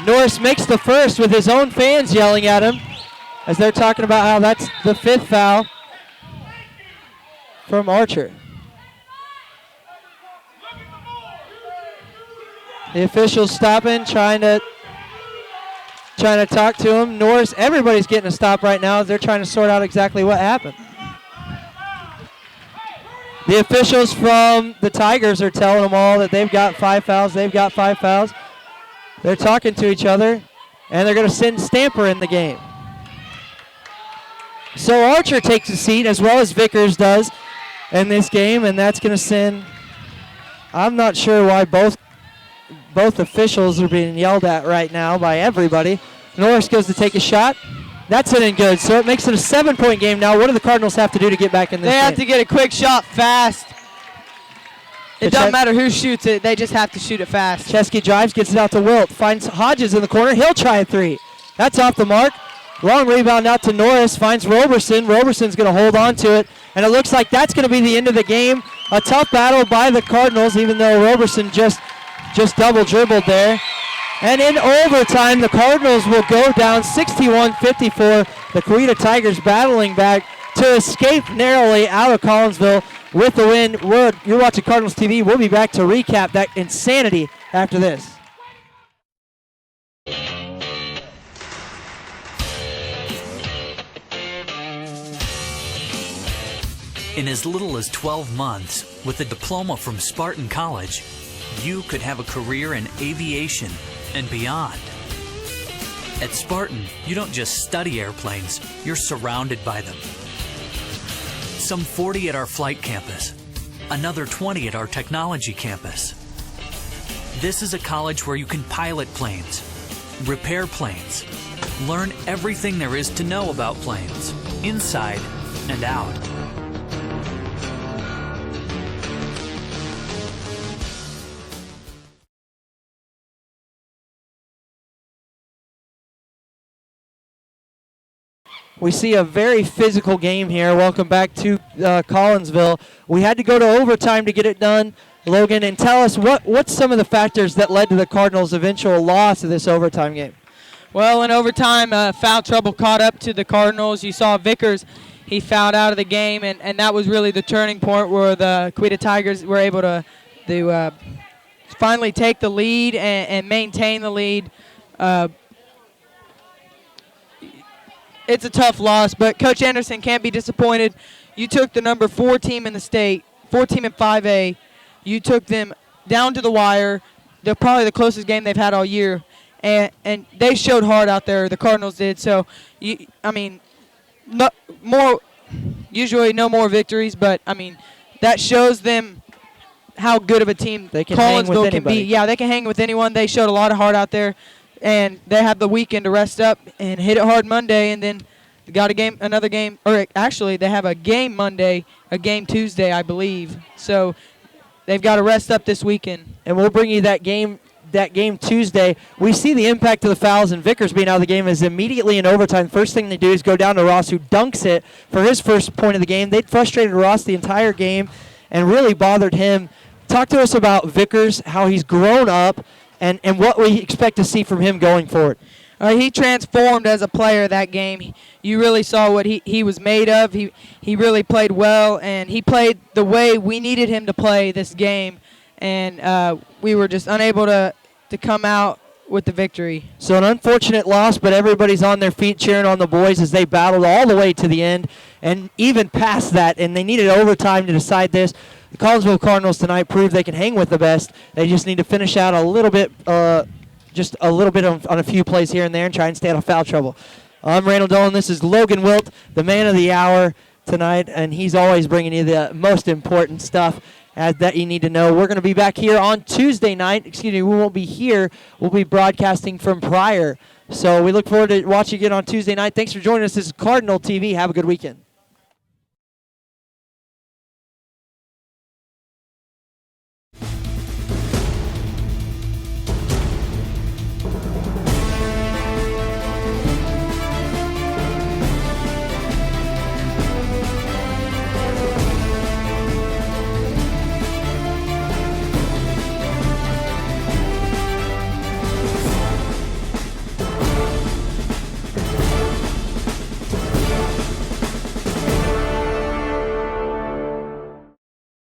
Norris makes the first with his own fans yelling at him as they're talking about how that's the 5th foul from Archer. The officials stopping, trying to talk to him. Norris, everybody's getting a stop right now as they're trying to sort out exactly what happened. The officials from the Tigers are telling them all that they've got 5 fouls. They've got 5 fouls. They're talking to each other, and they're going to send Stamper in the game. So Archer takes a seat as well as Vickers does in this game, and that's going to send, I'm not sure why both officials are being yelled at right now by everybody. Norris goes to take a shot. That's in and good. So it makes it a 7-point game now. What do the Cardinals have to do to get back in this game? They have to get a quick shot fast. It doesn't matter who shoots it. They just have to shoot it fast. Chesky drives, gets it out to Wilt. Finds Hodges in the corner. He'll try a 3. That's off the mark. Long rebound out to Norris. Finds Roberson. Roberson's going to hold on to it. And it looks like that's going to be the end of the game. A tough battle by the Cardinals, even though Roberson just just double dribbled there. And in overtime, the Cardinals will go down 61-54. The COWETA Tigers battling back to escape narrowly out of Collinsville with the win. You're watching Cardinals TV. We'll be back to recap that insanity after this. In as little as 12 months, with a diploma from Spartan College, you could have a career in aviation and beyond. At Spartan, you don't just study airplanes, you're surrounded by them. Some 40 at our flight campus, another 20 at our technology campus. This is a college where you can pilot planes, repair planes, learn everything there is to know about planes, inside and out. We see a very physical game here. Welcome back to Collinsville. We had to go to overtime to get it done. Logan, and tell us what's some of the factors that led to the Cardinals' eventual loss of this overtime game? Well, in overtime, foul trouble caught up to the Cardinals. You saw Vickers, he fouled out of the game, and that was really the turning point where the COWETA Tigers were able to finally take the lead and maintain the lead. It's a tough loss, but Coach Anderson can't be disappointed. You took the number 4 team in the state, 4 team in 5A. You took them down to the wire. They're probably the closest game they've had all year, and they showed hard out there. The Cardinals did. So, usually no more victories, but that shows them how good of a team they can hang with can be. Yeah, they can hang with anyone. They showed a lot of heart out there. And they have the weekend to rest up and hit it hard Monday, and then they got another game, or actually they have a game Monday, a game Tuesday, I believe. So they've got to rest up this weekend. And we'll bring you that game Tuesday. We see the impact of the fouls and Vickers being out of the game is immediately in overtime. First thing they do is go down to Ross, who dunks it for his first point of the game. They frustrated Ross the entire game and really bothered him. Talk to us about Vickers, how he's grown up, and what we expect to see from him going forward. He transformed as a player that game. You really saw what he was made of. He really played well, and he played the way we needed him to play this game. And we were just unable to come out with the victory. So an unfortunate loss, but everybody's on their feet cheering on the boys as they battled all the way to the end and even past that, and they needed overtime to decide this. The Collinsville Cardinals tonight proved they can hang with the best. They just need to finish out a little bit, just a little bit on a few plays here and there and try and stay out of foul trouble. I'm Randall Dolan. This is Logan Wilt, the man of the hour tonight, and he's always bringing you the most important stuff that you need to know. We're going to be back here on Tuesday night. Excuse me, we won't be here. We'll be broadcasting from Pryor. So we look forward to watching you again on Tuesday night. Thanks for joining us. This is Cardinal TV. Have a good weekend.